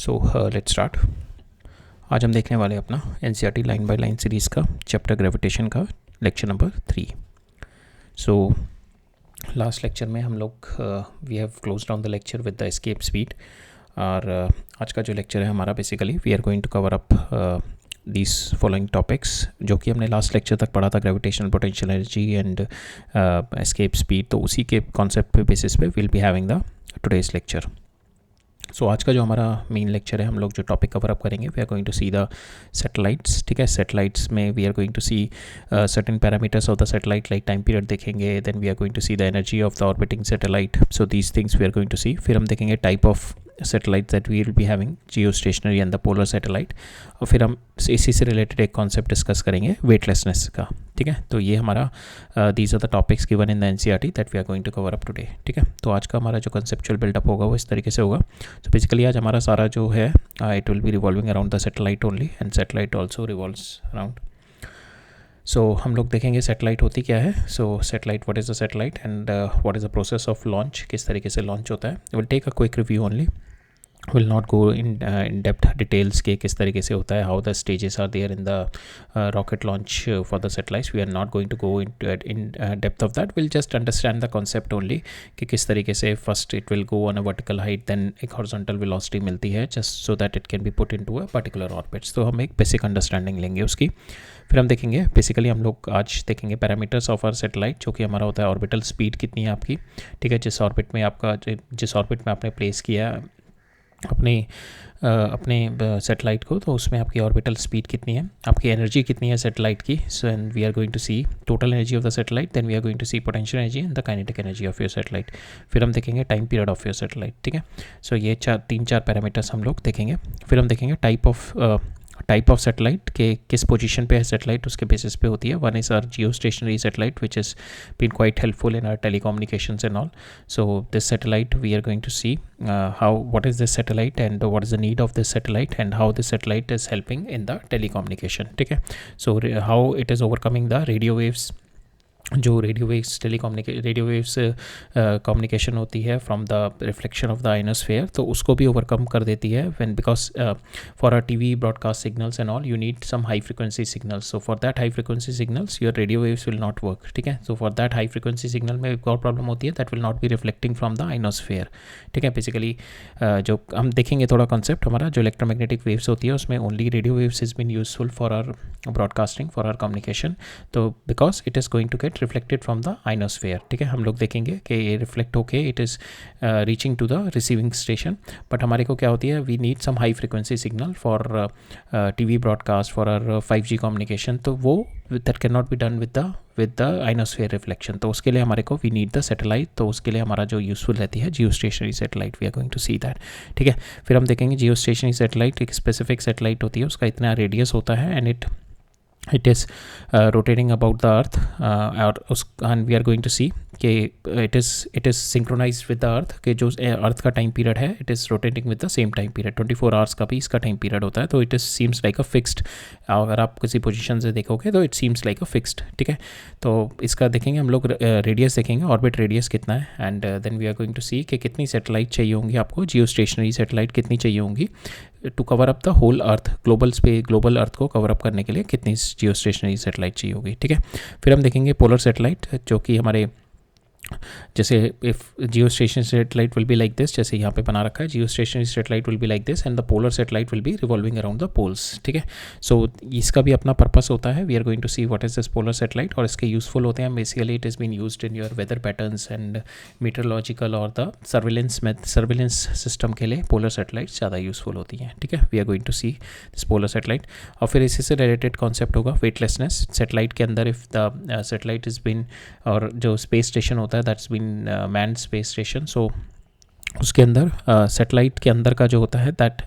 So let's start. आज हम देखने वाले अपना NCERT line by line series का चैप्टर ग्रेविटेशन का lecture number 3। So last lecture में हम लोग we have close down the lecture with the escape speed. और आज का जो लेक्चर है हमारा basically we are going to cover up these following topics जो कि हमने लास्ट लेक्चर तक पढ़ा था, gravitational potential energy and escape speed. तो उसी के कॉन्सेप्ट पे बेसिस पे will be having the today's lecture. So आज का जो हमारा मेन लेक्चर है, हम लोग जो टॉपिक कवर अप करेंगे, we are going to see the satellites. ठीक है, सैटेलाइट्स में we are going to see certain parameters of the satellite, like time period देखेंगे, then we are going to see the energy of the orbiting satellite. So these things we are going to see. फिर हम देखेंगे type of satellite that we will be having, geostationary and the polar satellite. और फिर हम इसी से related एक concept discuss करेंगे वेटलेसनेस का। ठीक है, तो ये हमारा these are the topics given in the NCERT that we are going to cover up today. ठीक है, तो आज का हमारा जो कंसेप्चुअल बिल्डअप होगा वो इस तरीके से होगा। सो बेसिकली आज हमारा सारा जो है it will be revolving around the satellite only, and satellite also revolves around. So हम लोग देखेंगे सैटेलाइट होती क्या है। So satellite, what is the satellite and what is the process of launch, किस तरीके से लॉन्च होता है। Will take a quick review only, will not go in depth details के किस तरीके से होता है, how the stages are there in the rocket launch for the satellites. We are not going to go in depth of that. We'll just understand the concept only कि किस तरीके से first it will go on a vertical height, then एक horizontal velocity मिलती है just so that it can be put into a particular orbit. तो हम एक basic understanding लेंगे उसकी। फिर हम देखेंगे बेसिकली हम लोग आज देखेंगे पैरामीटर्स ऑफ आवर सैटेलाइट, जो कि हमारा होता है ऑर्बिटल स्पीड कितनी है आपकी। ठीक है, जिस ऑर्बिट में आपने प्लेस किया अपने सैटेलाइट को, तो उसमें आपकी ऑर्बिटल स्पीड कितनी है, आपकी एनर्जी कितनी है सैटेलाइट की। So and we are going to see total energy of the satellite, then we are going to see potential energy and the kinetic energy of your satellite. फिर हम देखेंगे time period of your satellite. ठीक है, सो ये तीन चार parameters हम लोग देखेंगे। फिर हम देखेंगे टाइप ऑफ सैटेलाइट के किस पोजीशन पे है सैटेलाइट, उसके बेसिस पे होती है। One is our geostationary satellite which is been quite helpful in our telecommunications and all. So this satellite we are going to see what is this satellite and what is the need of this satellite and how this satellite is helping in the telecommunication. ठीक है, so how it is overcoming the radio waves, जो radio waves communication होती है from the reflection of the ionosphere, तो उसको भी overcome कर देती है when, because for a TV broadcast signals and all you need some high frequency signals. So for that high frequency signals your radio waves will not work. ठीक है, so for that high frequency signal में एक और problem होती है, that will not be reflecting from the ionosphere. ठीक है, basically जो हम देखेंगे थोड़ा कॉन्सेप्ट, हमारा जो इलेक्ट्रोमैग्नेटिक वेव्स होती है उसमें only radio waves is been useful for our broadcasting, for our communication. तो because it is going to get reflected from the ionosphere. ठीक है, हम लोग देखेंगे कि ये रिफ्लेक्ट होके it is reaching to the receiving station, but हमारे को क्या होती है, we need some high frequency signal for TV broadcast, for our 5G communication. तो वो that can not be done with the ionosphere reflection. तो उसके लिए हमारे को वी नीड द सैटेलाइट। तो उसके लिए हमारा जो यूजफुल रहती है geostationary satellite, we are going to see that. ठीक है, फिर हम देखेंगे जियो स्टेशनरी सैटेलाइट एक स्पेसिफिक सैटेलाइट होती है, उसका इतना रेडियस होता है and it is rotating about the earth, and we are going to see कि it is synchronized with the earth, कि जो अर्थ का टाइम पीरियड है it is rotating with the same time period, 24 hours का भी इसका time period होता है। तो it is seems like a fixed, अगर आप किसी पोजीशन से देखोगे तो it seems like a fixed। ठीक है, तो इसका देखेंगे हम लोग रेडियस देखेंगे, ऑर्बिट रेडियस कितना है, and then we are going to see कि कितनी सैटेलाइट चाहिए होंगी आपको, जियो स्टेशनरी सैटेलाइट कितनी चाहिए होंगी to cover up the whole earth, global earth को कवर अप करने के लिए कितनी जियो स्टेशनरी सैटेलाइट चाहिए होगी। ठीक है, फिर हम देखेंगे पोलर सैटेलाइट, जो कि हमारे जैसे if geostationary satellite will be like this, जैसे यहाँ पे बना रखा है, geostationary satellite will be like this and the polar satellite will be revolving around the poles. ठीक है, सो इसका भी अपना पर्पस होता है। We are going to see what is this polar satellite, और इसके यूजफुल होते हैं basically it is been used in your weather patterns and meteorological और द सर्विलेंस सिस्टम के लिए पोलर सैटेलाइट ज़्यादा यूजफुल होती हैं। ठीक है, we are going to see this polar satellite. और फिर इसी से रिलेटेड कॉन्सेप्ट होगा वेटलेसनेस। सैटेलाइट के अंदर if the satellite is been, और जो स्पेस स्टेशन होता है that's been manned space station, so उसके अंदर सैटेलाइट के अंदर का जो होता है दैट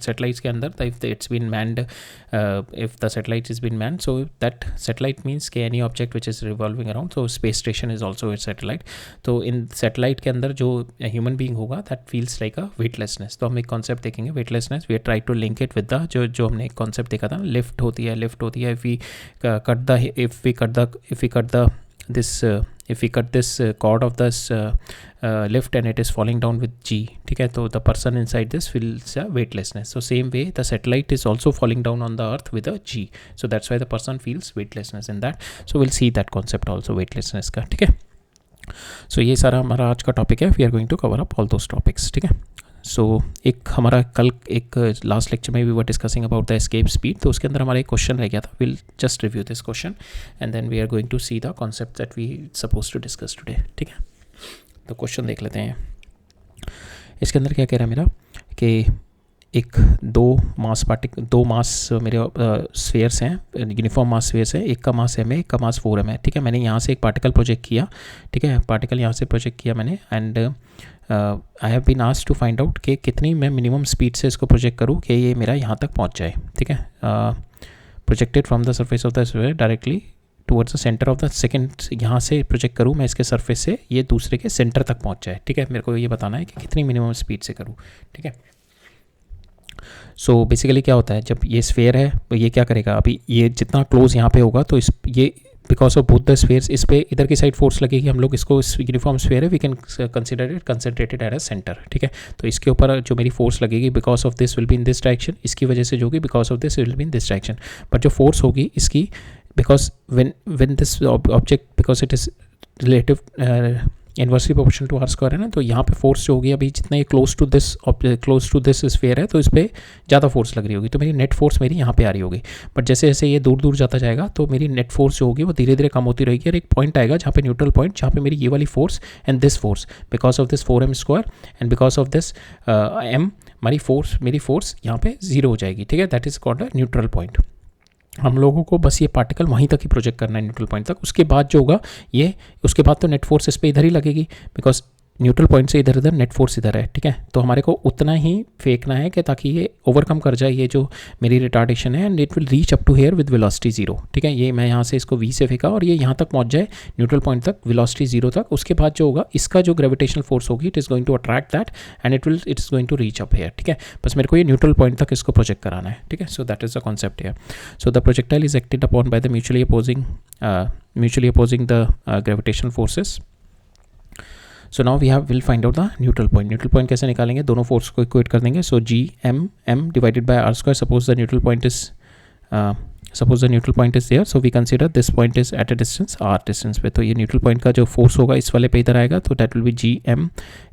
सैटेलाइट्स के अंदर if it's been manned, if the satellite is been manned, so that satellite means के any object which is revolving around, so space station is also a satellite. तो इन सैटेलाइट के अंदर जो ह्यूमन बीइंग होगा that feels like a weightlessness. तो हम एक कॉन्सेप्ट देखेंगे weightlessness, we try to link it with the जो हमने एक कॉन्सेप्ट देखा था, लिफ्ट होती है। If we cut the this if we cut this cord off this lift and it is falling down with g, ठीक है, तो the person inside this feels a weightlessness. So same way the satellite is also falling down on the earth with a g, so that's why the person feels weightlessness in that. So will see that concept also weightlessness का. ठीक है, सो ये सारा हमारा आज का topic है. We are going to cover up all those topics. ठीक है, सो एक हमारा कल एक लास्ट लेक्चर में we were discussing about the escape speed, तो उसके अंदर हमारा एक क्वेश्चन रह गया था. Will just review this question and then we are going to see the concept that we suppose to discuss today. ठीक है, तो क्वेश्चन देख लेते हैं. इसके अंदर क्या कह रहा है मेरा कि एक दो मास मेरे स्फेयर्स हैं, यूनिफॉर्म मास स्फेयर्स हैं. एक का मास m है, एक का मास 4m है. ठीक है, मैंने यहाँ से एक पार्टिकल प्रोजेक्ट किया. ठीक है, पार्टिकल यहाँ से प्रोजेक्ट किया मैंने and I have been asked to find out कि कितनी मैं मिनिमम स्पीड से इसको प्रोजेक्ट करूँ कि ये मेरा यहाँ तक पहुँच जाए. ठीक है, projected from the surface of the sphere directly towards the centre of the second. यहाँ से प्रोजेक्ट करूँ मैं इसके सरफेस से, ये दूसरे के सेंटर तक पहुँच जाए. ठीक है, मेरे को ये बताना है कि कितनी मिनिमम स्पीड से करूँ. ठीक है, सो बेसिकली क्या होता है, जब ये स्फेयर है तो ये क्या करेगा, अभी ये जितना क्लोज यहाँ पे होगा तो इस ये because of both the spheres इस पे इधर की साइड फोर्स लगेगी. हम लोग इसको यूनिफॉर्म स्फेयर है, we can consider it concentrated at a centre. ठीक है, तो इसके ऊपर जो मेरी फोर्स लगेगी because of this will be in this direction, इसकी वजह से जो होगी because of this will be in this direction. But जो फोर्स होगी इसकी because when this object because it is relative inversely proportional to r square है ना, तो यहाँ पे फोर्स जो होगी अभी जितना ये क्लोज टू दिस स्फेयर है तो इस पर ज़्यादा फोर्स लग रही होगी, तो मेरी नेट फोर्स मेरी यहाँ पे आ रही होगी. बट जैसे जैसे ये दूर दूर जाता जाएगा तो मेरी नेट फोर्स जो होगी वो धीरे धीरे कम होती रहेगी और एक पॉइंट आएगा जहाँ पे न्यूट्रल पॉइंट, जहाँ पे मेरी ये वाली force and this force because of this 4m square and because of this m मेरी फोर्स यहाँ पे जीरो हो जाएगी. ठीक है, that is called a neutral point. हम लोगों को बस ये पार्टिकल वहीं तक ही प्रोजेक्ट करना है न्यूट्रल पॉइंट तक. उसके बाद जो होगा ये, उसके बाद तो नेट फोर्स इस पर इधर ही लगेगी बिकॉज न्यूट्रल पॉइंट से इधर नेट फोर्स इधर है. ठीक है, तो हमारे को उतना ही फेंकना है कि ताकि ये ओवरकम कर जाए ये जो मेरी रिटार्डेशन है and it will reach up to here with velocity 0. ठीक है, ये मैं यहाँ से इसको v से फेंका और ये यहाँ तक पहुँच जाए न्यूट्रल पॉइंट तक वेलोसिटी 0 तक. उसके बाद जो होगा इसका जो ग्रेविटेशनल फोर्स होगी it is going to attract that and it is going to reach up to. ठीक है, बस मेरे को ये न्यूट्रल पॉइंट तक इसको प्रोजेक्ट कराना है. ठीक है, so that is the concept here. So the projectile is acted upon by the mutually opposing the gravitational forces. So now will find out the neutral point. Neutral point कैसे निकालेंगे, दोनों force को equate कर देंगे. So m divided by r square. Suppose the neutral point is there, so we consider this point is at a distance r distance पे. तो ये neutral point का जो फोर्स होगा इस वाले पे इधर आएगा, तो that will be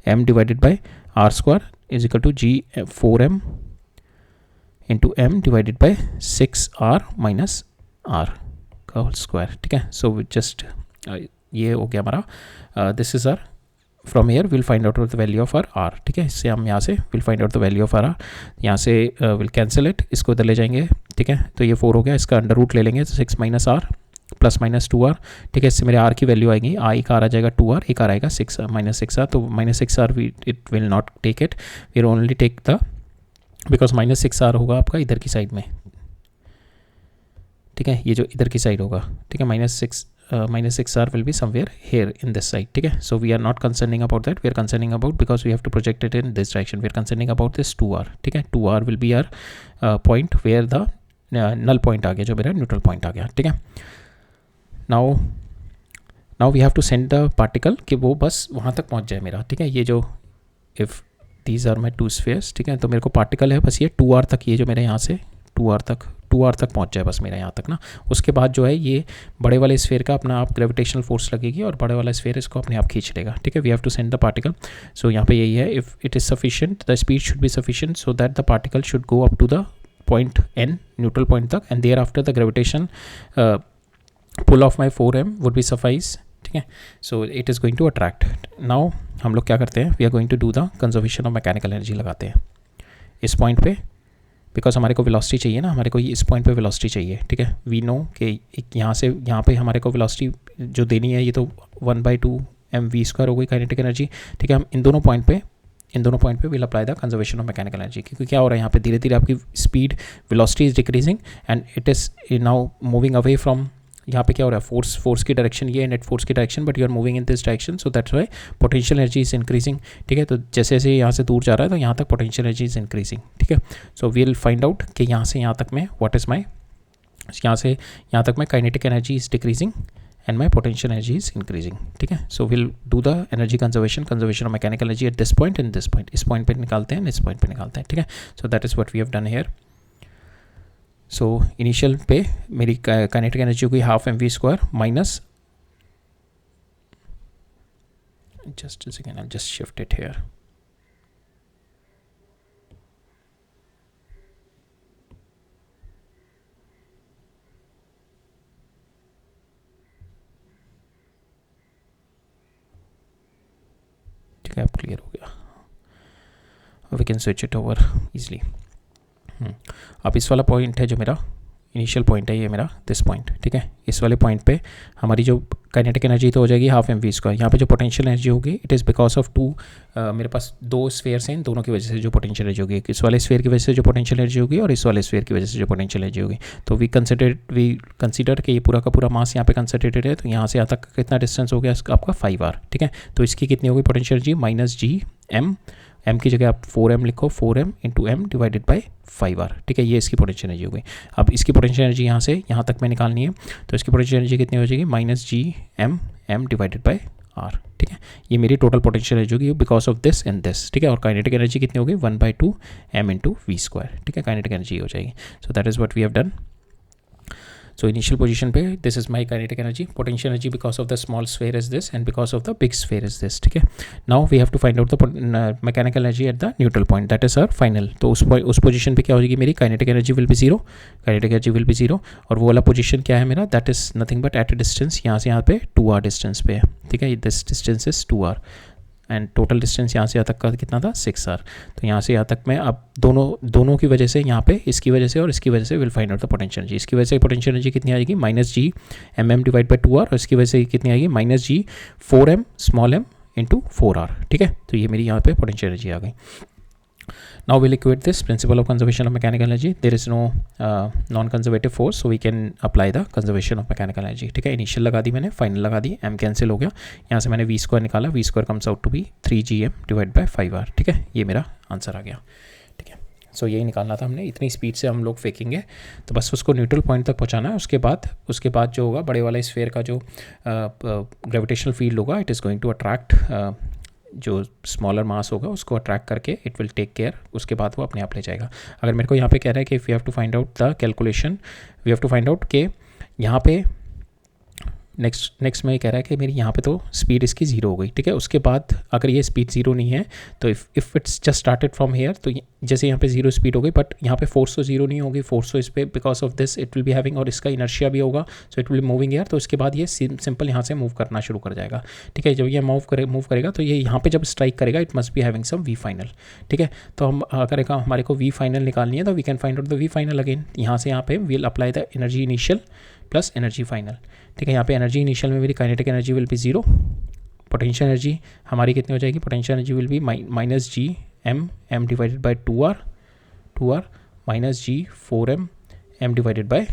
m divided by r square is equal to 4m into m divided by 6r minus r का होल स्क्वायर. ठीक है, सो जस्ट ये हो गया हमारा. This is r from here will find out the value of r. ठीक है, इससे हम यहाँ से will find out the value of r. यहाँ से विल कैंसिल इट, इसको इधर ले जाएंगे. ठीक है, तो ये 4 हो गया, इसका अंडर रूट ले लेंगे तो 6 minus r plus minus 2r. ठीक है, इससे मेरे r की वैल्यू आएगी, एक r आ जाएगा 2r, एक r आएगा 6 माइनस 6r. तो minus 6r it will not take it, will only take the because minus 6r होगा आपका इधर की साइड में. ठीक है, ये जो इधर की साइड होगा. ठीक है, minus 6r will be somewhere here in this side. ठीक है, so we are not concerning about that, we are concerning about because we have to project it in this direction, we are concerning about this 2r. ठीक है, 2r will be our point where the null point आ गया, जो मेरा neutral point आ गया. ठीक है, now we have to send the particle कि वो बस वहाँ तक पहुँच जाए मेरा. ठीक है, ये जो if these are my two spheres. ठीक है, तो मेरे को पार्टिकल है बस ये 2r तक, ये जो मेरे यहाँ से 2r तक पहुंच जाए बस मेरा यहाँ तक ना. उसके बाद जो है ये बड़े वाले स्फेयर का अपना आप ग्रेविटेशनल फोर्स लगेगी और बड़े वाला स्फेयर इसको अपने आप खींच लेगा. ठीक है, we have to send the particle. So यहाँ पे यही है, if it is sufficient the speed should be sufficient so that the particle should go up to the point n neutral point तक and there after the gravitation pull of my 4m would be suffice. ठीक है, so it is going to attract. Now हम लोग क्या करते हैं, we are going to do the conservation of mechanical energy लगाते हैं इस पॉइंट पे बिकॉज हमारे को वेलोसिटी चाहिए ना, हमारे को इस पॉइंट पे वेलोसिटी चाहिए. ठीक है, वी नो कि यहाँ से यहाँ पे हमारे को वेलोसिटी जो देनी है ये तो 1/2 mv² हो गई काइनेटिक एनर्जी. ठीक है, हम इन दोनों पॉइंट पे will apply the conservation of mechanical energy. क्योंकि क्या हो रहा है यहाँ पे धीरे धीरे आपकी speed velocity is decreasing and it is now moving away from, यहाँ पे क्या हो रहा है, फोर्स की डायरेक्शन ये है, नेट फोर्स की direction, but you are moving in this direction, so that's why potential energy is increasing. ठीक है, तो जैसे जैसे यहाँ से दूर जा रहा है तो यहाँ तक पोटेंशियल एनर्जी इज इंक्रीजिंग. ठीक है, so we will find out कि यहाँ से यहाँ तक में व्हाट इज़ माई, यहाँ से यहाँ तक में kinetic energy is decreasing and my potential energy is increasing. ठीक है, so we'll do the energy conservation of mechanical energy at this point and this point. इस point पे निकालते हैं, इस point पे निकालते हैं. ठीक है, so that is what we have done here. So initial पे मेरी kinetic energy होगी half mv² minus, just a second, I'll just shift it here. अब क्लियर हो गया, we can switch it over easily. अब इस वाला पॉइंट है जो मेरा इनिशियल पॉइंट है, ये मेरा दिस पॉइंट. ठीक है, इस वाले पॉइंट पे हमारी जो काइनेटिक एनर्जी तो हो जाएगी हाफ mv². यहाँ पे जो पोटेंशियल एनर्जी होगी it is because of two, मेरे पास दो स्फेयर्स हैं, इन दोनों की वजह से जो पोटेंशियल एनर्जी होगी, इस वाले स्फेयर की वजह से जो पोटेंशियल एनर्जी होगी और इस वाले स्फेयर की वजह से जो पोटेंशियल एनर्जी होगी. तो वी कंसिडर कि ये पूरा का पूरा मास यहाँ पे कंसंट्रेटेड है. तो यहाँ से यहाँ तक कितना डिस्टेंस हो गया आपका 5r. ठीक है, तो इसकी कितनी होगी potential energy minus G M, m की जगह आप 4m लिखो, 4m into M divided by 5r. ठीक है, ये इसकी पोटेंशियल एनर्जी हो गई. अब इसकी पोटेंशियल एनर्जी यहाँ से यहाँ तक में निकालनी है, तो इसकी पोटेंशियल एनर्जी कितनी हो जाएगी minus G M divided by r. ठीक है, ये मेरी टोटल पोटेंशियल एनर्जी होगी because of this and this. ठीक है, और काइनेटिक एनर्जी कितनी होगी 1/2 m इंटू v². ठीक है, काइनेटिक एनर्जी हो जाएगी. So that is what we have done. So initial position पे this is my kinetic energy, potential energy because of the small sphere is this and because of the big sphere is this. ठीक है, now we have to find out the mechanical energy at the neutral point, that is our final. तो उस position पे क्या हो जाएगी मेरी kinetic energy will be 0, kinetic energy will be 0. और वो वाला पोजीशन क्या है मेरा, that is nothing but at a distance, यहाँ से यहाँ पे 2r डिस्टेंस पे है. ठीक है, this distance is 2r and total distance यहाँ से यहाँ तक का कितना था 6r. तो यहाँ से यहाँ तक मैं अब दोनों की वजह से, यहाँ पे इसकी वजह से और इसकी वजह से will find out the potential energy. इसकी वजह से पोटेंशियल एनर्जी कितनी आएगी minus G M divide by 2r, और इसकी वजह से कितनी आएगी minus G 4m small m into 4r. ठीक है, तो ये मेरी यहाँ पे पोटेंशियल एनर्जी आ गई. Now we'll equate this principle of conservation of mechanical energy. There is no non-conservative force, so we can apply the conservation of mechanical energy. ठीक है, इनिशियल लगा दी मैंने, फाइनल लगा दी, m कैंसिल हो गया. यहाँ से मैंने v² निकाला, v² comes out to be 3gm divide by 5r. ठीक है, ये मेरा आंसर आ गया. ठीक है, सो यही निकालना था हमने. इतनी स्पीड से हम लोग फेंकेंगे तो बस उसको न्यूट्रल पॉइंट तक पहुँचाना है. उसके बाद जो होगा बड़े वाले स्फेयर का जो ग्रेविटेशनल फील्ड होगा, it is going to attract जो स्मॉलर मास होगा उसको अट्रैक्ट करके इट विल टेक केयर, उसके बाद वो अपने आप ले जाएगा. अगर मेरे को यहाँ पे कह रहा है कि if you have to find out the calculation, we have to find out के यहाँ पे नेक्स्ट में कह रहा है कि मेरी यहाँ पे तो स्पीड इसकी 0 हो गई. ठीक है, उसके बाद अगर ये स्पीड 0 नहीं है तो if it's just started from here, तो जैसे यहाँ पे 0 स्पीड हो गई, बट यहाँ पे फोर्स तो 0 नहीं होगी, फोर्स तो इस पर because of this it will be having, और इसका इनर्शिया भी होगा, so it will be moving hair. तो उसके बाद ये सिंपल यहाँ से मूव करना शुरू कर जाएगा. ठीक है, जब ये मूव करेगा तो ये यहाँ पे जब स्ट्राइक करेगा it must be having some v final. ठीक है, तो हम अगर हमारे को वी फाइनल निकालनी है तो we can find out the v final again. यहाँ से यहाँ पे we'll apply the energy initial plus energy final. ठीक है, यहाँ पे एनर्जी इनिशियल में मेरी kinetic energy will be 0, potential energy हमारी कितनी हो जाएगी, potential energy will be minus G M divided by 2r minus G 4m m divided by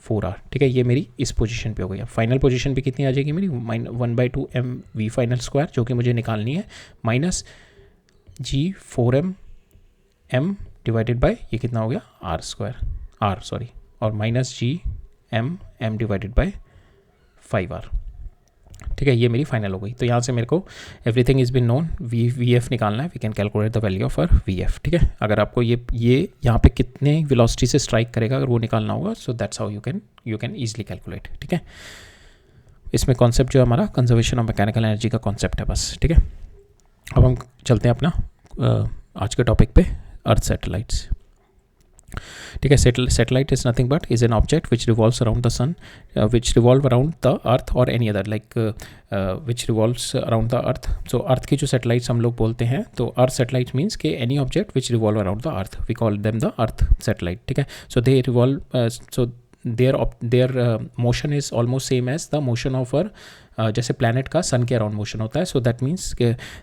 4r. ठीक है, ये मेरी इस पोजीशन पे हो गई. फाइनल पोजीशन पे कितनी आ जाएगी मेरी 1/2 m v फाइनल स्क्वायर, जो कि मुझे निकालनी है, minus G 4m m divided by ये कितना हो गया r और minus G m divided by 5r. ठीक है, ये मेरी फाइनल हो गई. तो यहाँ से मेरे को everything is been known, v f निकालना है. We can calculate the value of v f. ठीक है, अगर आपको ये यहाँ पे कितने वेलोसिटी से स्ट्राइक करेगा अगर वो निकालना होगा, so that's how you can easily calculate. ठीक है, इसमें कॉन्सेप्ट जो हमारा कंजर्वेशन ऑफ मैकेनिकल एनर्जी का कॉन्सेप्ट है बस. ठीक है, अब हम चलते हैं अपना आज के टॉपिक पे, अर्थ सैटेलाइट्स. ठीक है, satellite is nothing but is an object which revolves around the sun, which revolve around the earth or any other like which revolves around the earth. So earth की जो satellites हम लोग बोलते हैं, तो earth satellite means कि any object which revolve around the earth, we call them the earth satellite. ठीक है, so they revolve, so their motion is almost same as the motion of our जैसे planet का sun के around motion होता है. So that means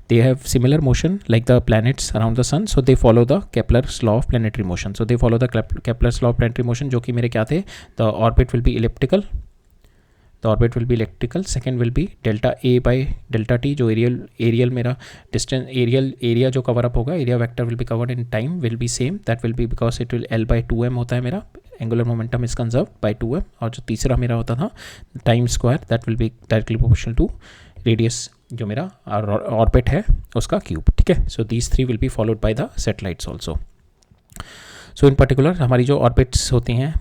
they have similar motion like the planets around the sun. So they follow the Kepler's law of planetary motion. So they follow the Kepler's law of planetary motion, जो कि मेरे क्या थे, the orbit will be elliptical, second will be delta A by delta t. जो aerial मेरा distance area जो cover up होगा, area vector will be covered in time will be same, that will be because it will L/2m होता है मेरा angular momentum is conserve by 2m, और जो तीसरा मेरा होता था time square that will be directly proportional to radius जो मेरा ऑर्बिट है उसका क्यूब, ठीक है. So these 3 will be followed by the satellites also. So in particular हमारी जो ऑर्बिट्स होती हैं,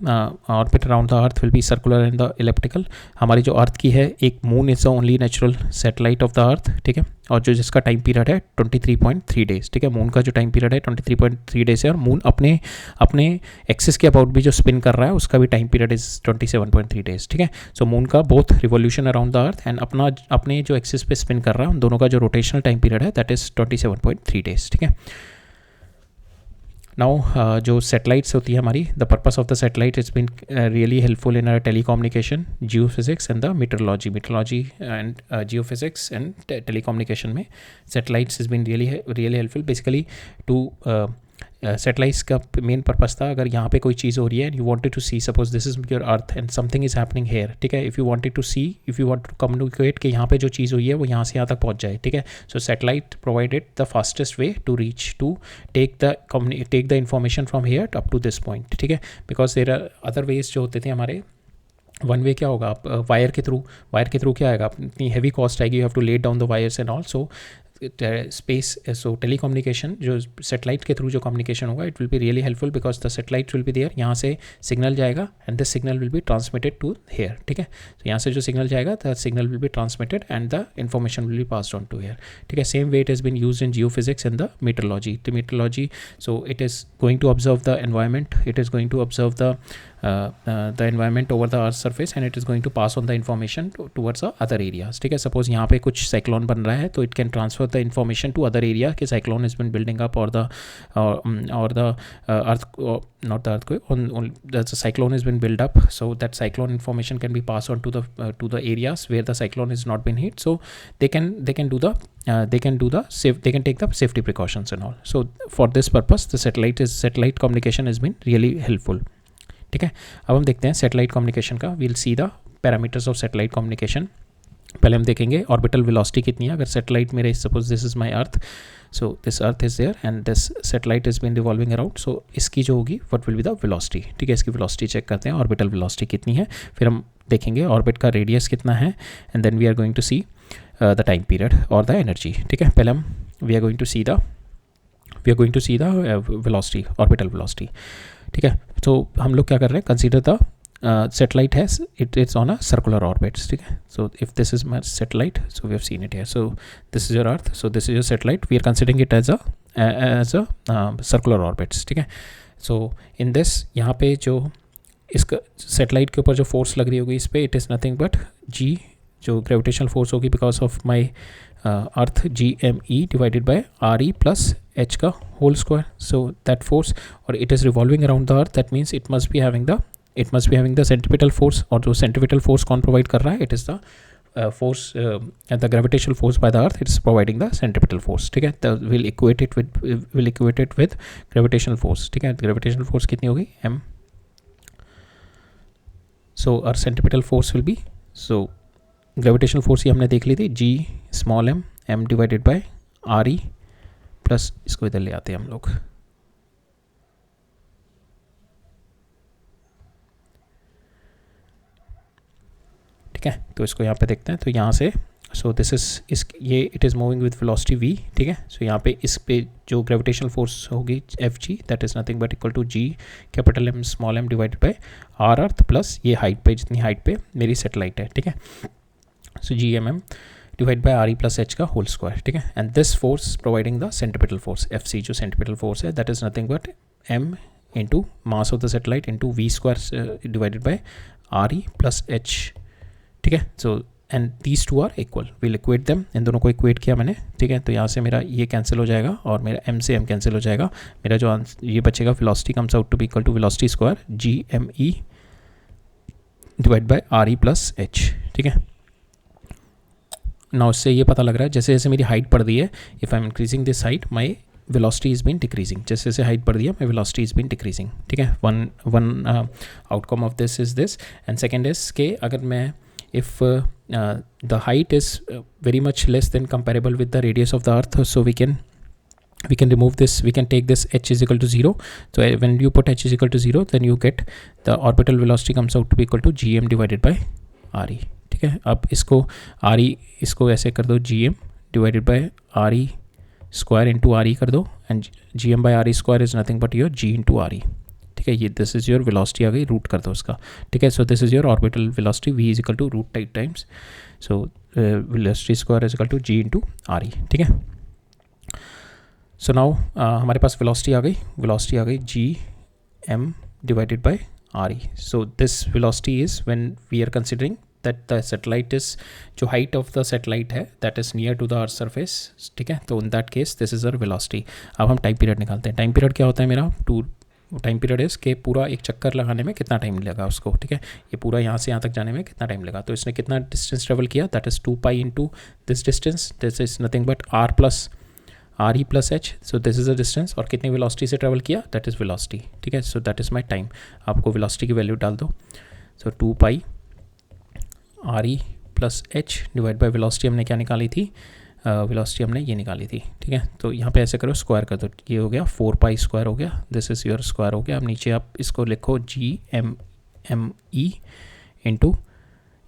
orbit around the earth will be circular and the elliptical. हमारी जो अर्थ की है, एक moon is the only natural satellite of the अर्थ, ठीक है, और जो जिसका टाइम पीरियड है 23.3 डेज, ठीक है. मून का जो टाइम पीरियड है 23.3 डेज है, और मून अपने एक्सिस के अबाउट भी जो स्पिन कर रहा है उसका भी टाइम पीरियड इज 27.3 डेज, ठीक है. सो मून का both revolution around the earth and अपने जो एक्सिस पे स्पिन कर रहा है उन दोनों का जो रोटेशनल टाइम पीरियड है दैट इज 27.3 डेज, ठीक है. नाउ जो सैटेलाइट्स होती है हमारी, the purpose of the satellite is been really helpful in telecommunication, geophysics and the meteorology and geophysics and telecommunication में satellites is been really helpful. Basically to satellites का main purpose था, अगर यहाँ पे कोई चीज़ हो रही है and you wanted to see, suppose this is your earth and something is happening here, ठीक है. If you wanted to see, if you want to communicate कि यहाँ पे जो चीज़ हुई है वो यहाँ से यहाँ तक पहुँच जाए, ठीक है. So satellite provided the fastest way to reach to take the information from here up to this point, ठीक है. Because there are other ways जो होते थे हमारे. वन वे क्या होगा, आप वायर के थ्रू क्या आएगा, इतनी हैवी कॉस्ट आएगी, you have to lay down the wires and all. So space, so telecommunication जो सैटेलाइट के थ्रू जो कम्युनिकेशन होगा it will be really helpful because the satellite will be there. यहाँ से सिग्नल जाएगा and this signal will be transmitted to here, ठीक है. तो यहाँ से जो सिग्नल जाएगा the signal will be transmitted and the information will be passed on to here, ठीक है. Same way it has been used in geophysics and the meteorology. So it is going to observe the environment, it is going to observe the environment over the earth's surface and it is going to pass on the information towards the other areas, ठीक है. Suppose यहाँ पे कुछ cyclone बन रहा है तो it can transfer the information to other area कि cyclone has been building up or the earth, not the earthquake, the cyclone has been built up, so that cyclone information can be passed on to the areas where the cyclone has not been hit, so they can take the safety precautions and all. So for this purpose the satellite communication has been really helpful, ठीक है. अब हम देखते हैं satellite communication का. We'll see the parameters of satellite communication. पहले हम देखेंगे ऑर्बिटल वेलोसिटी कितनी है. अगर सैटेलाइट मेरे, suppose this is my earth, so this earth is there and this satellite is been revolving around, so इसकी जो होगी what will be the velocity, ठीक है. इसकी वेलोसिटी चेक करते हैं, ऑर्बिटल वेलोसिटी कितनी है. फिर हम देखेंगे ऑर्बिट का रेडियस कितना है and then we are going to see the time period और द एनर्जी, ठीक है. पहले हम we are going to see the velocity, orbital velocity, ठीक है. तो हम लोग क्या कर रहे हैं, consider the satellite has it is on a circular orbits, ठीक है. So if this is my satellite, so we have seen it here, so this is your earth, so this is your satellite, we are considering it as a circular orbits, ठीक है. So in this यहाँ पे जो इसका satellite के ऊपर जो force लग रही होगी इस पर, it is nothing but g, जो ग्रेविटेशनल फोर्स होगी because of my earth, GME divided by RE plus H का whole square. So that force, और it is revolving around the earth, that means it must be having the centripetal force. और जो centripetal force कौन provide कर रहा है, it is the force, the gravitational force by the earth, it is providing the centripetal force, ठीक है. Will equate it with gravitational force, ठीक है. ग्रेविटेशनल फोर्स कितनी होगी, M. So our centripetal force will be, so gravitational force ये हमने देख ली थी, G_m divided by RE plus, इसको इधर ले आते हैं हम लोग, ठीक है. तो इसको यहाँ पे देखते हैं, तो यहाँ से सो दिस इज ये it is moving with velocity v, ठीक है. सो यहाँ पे इस पे जो ग्रेविटेशनल फोर्स होगी Fg, that is nothing but equal to G_M divided by R earth plus ये हाइट पे, जितनी हाइट पे मेरी सैटेलाइट है, ठीक है. So GMM divide by RE plus H का होल स्क्वायर, ठीक है. And this force providing the centripetal force FC, जो सेंट्रीपिटल फोर्स है that is nothing but M into mass of the satellite into V square divided by RE plus H, ठीक है. So and these two are equal, will equate them, इन दोनों को equate किया मैंने, ठीक है. तो यहाँ से मेरा ये कैंसिल हो जाएगा और मेरा M से M कैंसिल हो जाएगा. मेरा जो ये बचेगा velocity comes out to be equal to velocity square GME divide by RE plus H, ठीक है. ना उससे ये पता लग रहा है जैसे जैसे मेरी हाइट बढ़ रही है, if I am increasing this height my velocity is been decreasing, जैसे जैसे हाइट बढ़ रही है my velocity is been decreasing, ठीक है. One outcome of this is this. And second is के अगर मैं if the height is very much less than comparable with the radius of the earth, so we can we can remove this, we can take this h is equal to 0. So when you put h is equal to 0, then you get the orbital velocity comes out to be equal to gm divided by re. ठीक है, अब इसको re इसको ऐसे कर दो, gm divided by re square into re कर दो, and gm by re square is nothing but your g into re. ठीक है, ये दिस इज योर वेलोसिटी आ गई, रूट कर दो उसका. ठीक है, so this is your orbital velocity, v is equal to root times, so velocity square is equal to g into re. ठीक है, सो नाउ हमारे पास वेलोसिटी आ गई G M divided by R E. So this velocity is when we are considering that the satellite is, जो height of the satellite है that is near to the earth surface. ठीक है, तो in that case this is uh velocity. अब हम time period निकालते हैं. Time period क्या होता है मेरा, टाइम पीरियड इज़ के पूरा एक चक्कर लगाने में कितना टाइम लगा उसको. ठीक है, ये पूरा यहाँ से यहाँ तक जाने में कितना टाइम लगा, तो इसने कितना डिस्टेंस ट्रेवल किया, that is 2 pi into this distance, this is nothing but R plus R E plus H. So this is a distance, और कितनी वेलोसिटी से ट्रैवल किया, दैट इज़ वेलोसिटी. ठीक है, so that is my time. आपको velocity की value डाल दो. So 2 pi R E plus H divide by velocity हमने क्या निकाली थी, वेलोसिटी हमने ये निकाली थी. ठीक है, तो यहाँ पे ऐसे करो, स्क्वायर कर दो, ये हो गया 4 पाई स्क्वायर हो गया, दिस इज़ योर स्क्वायर हो गया. अब नीचे आप इसको लिखो जी एम ई इंटू,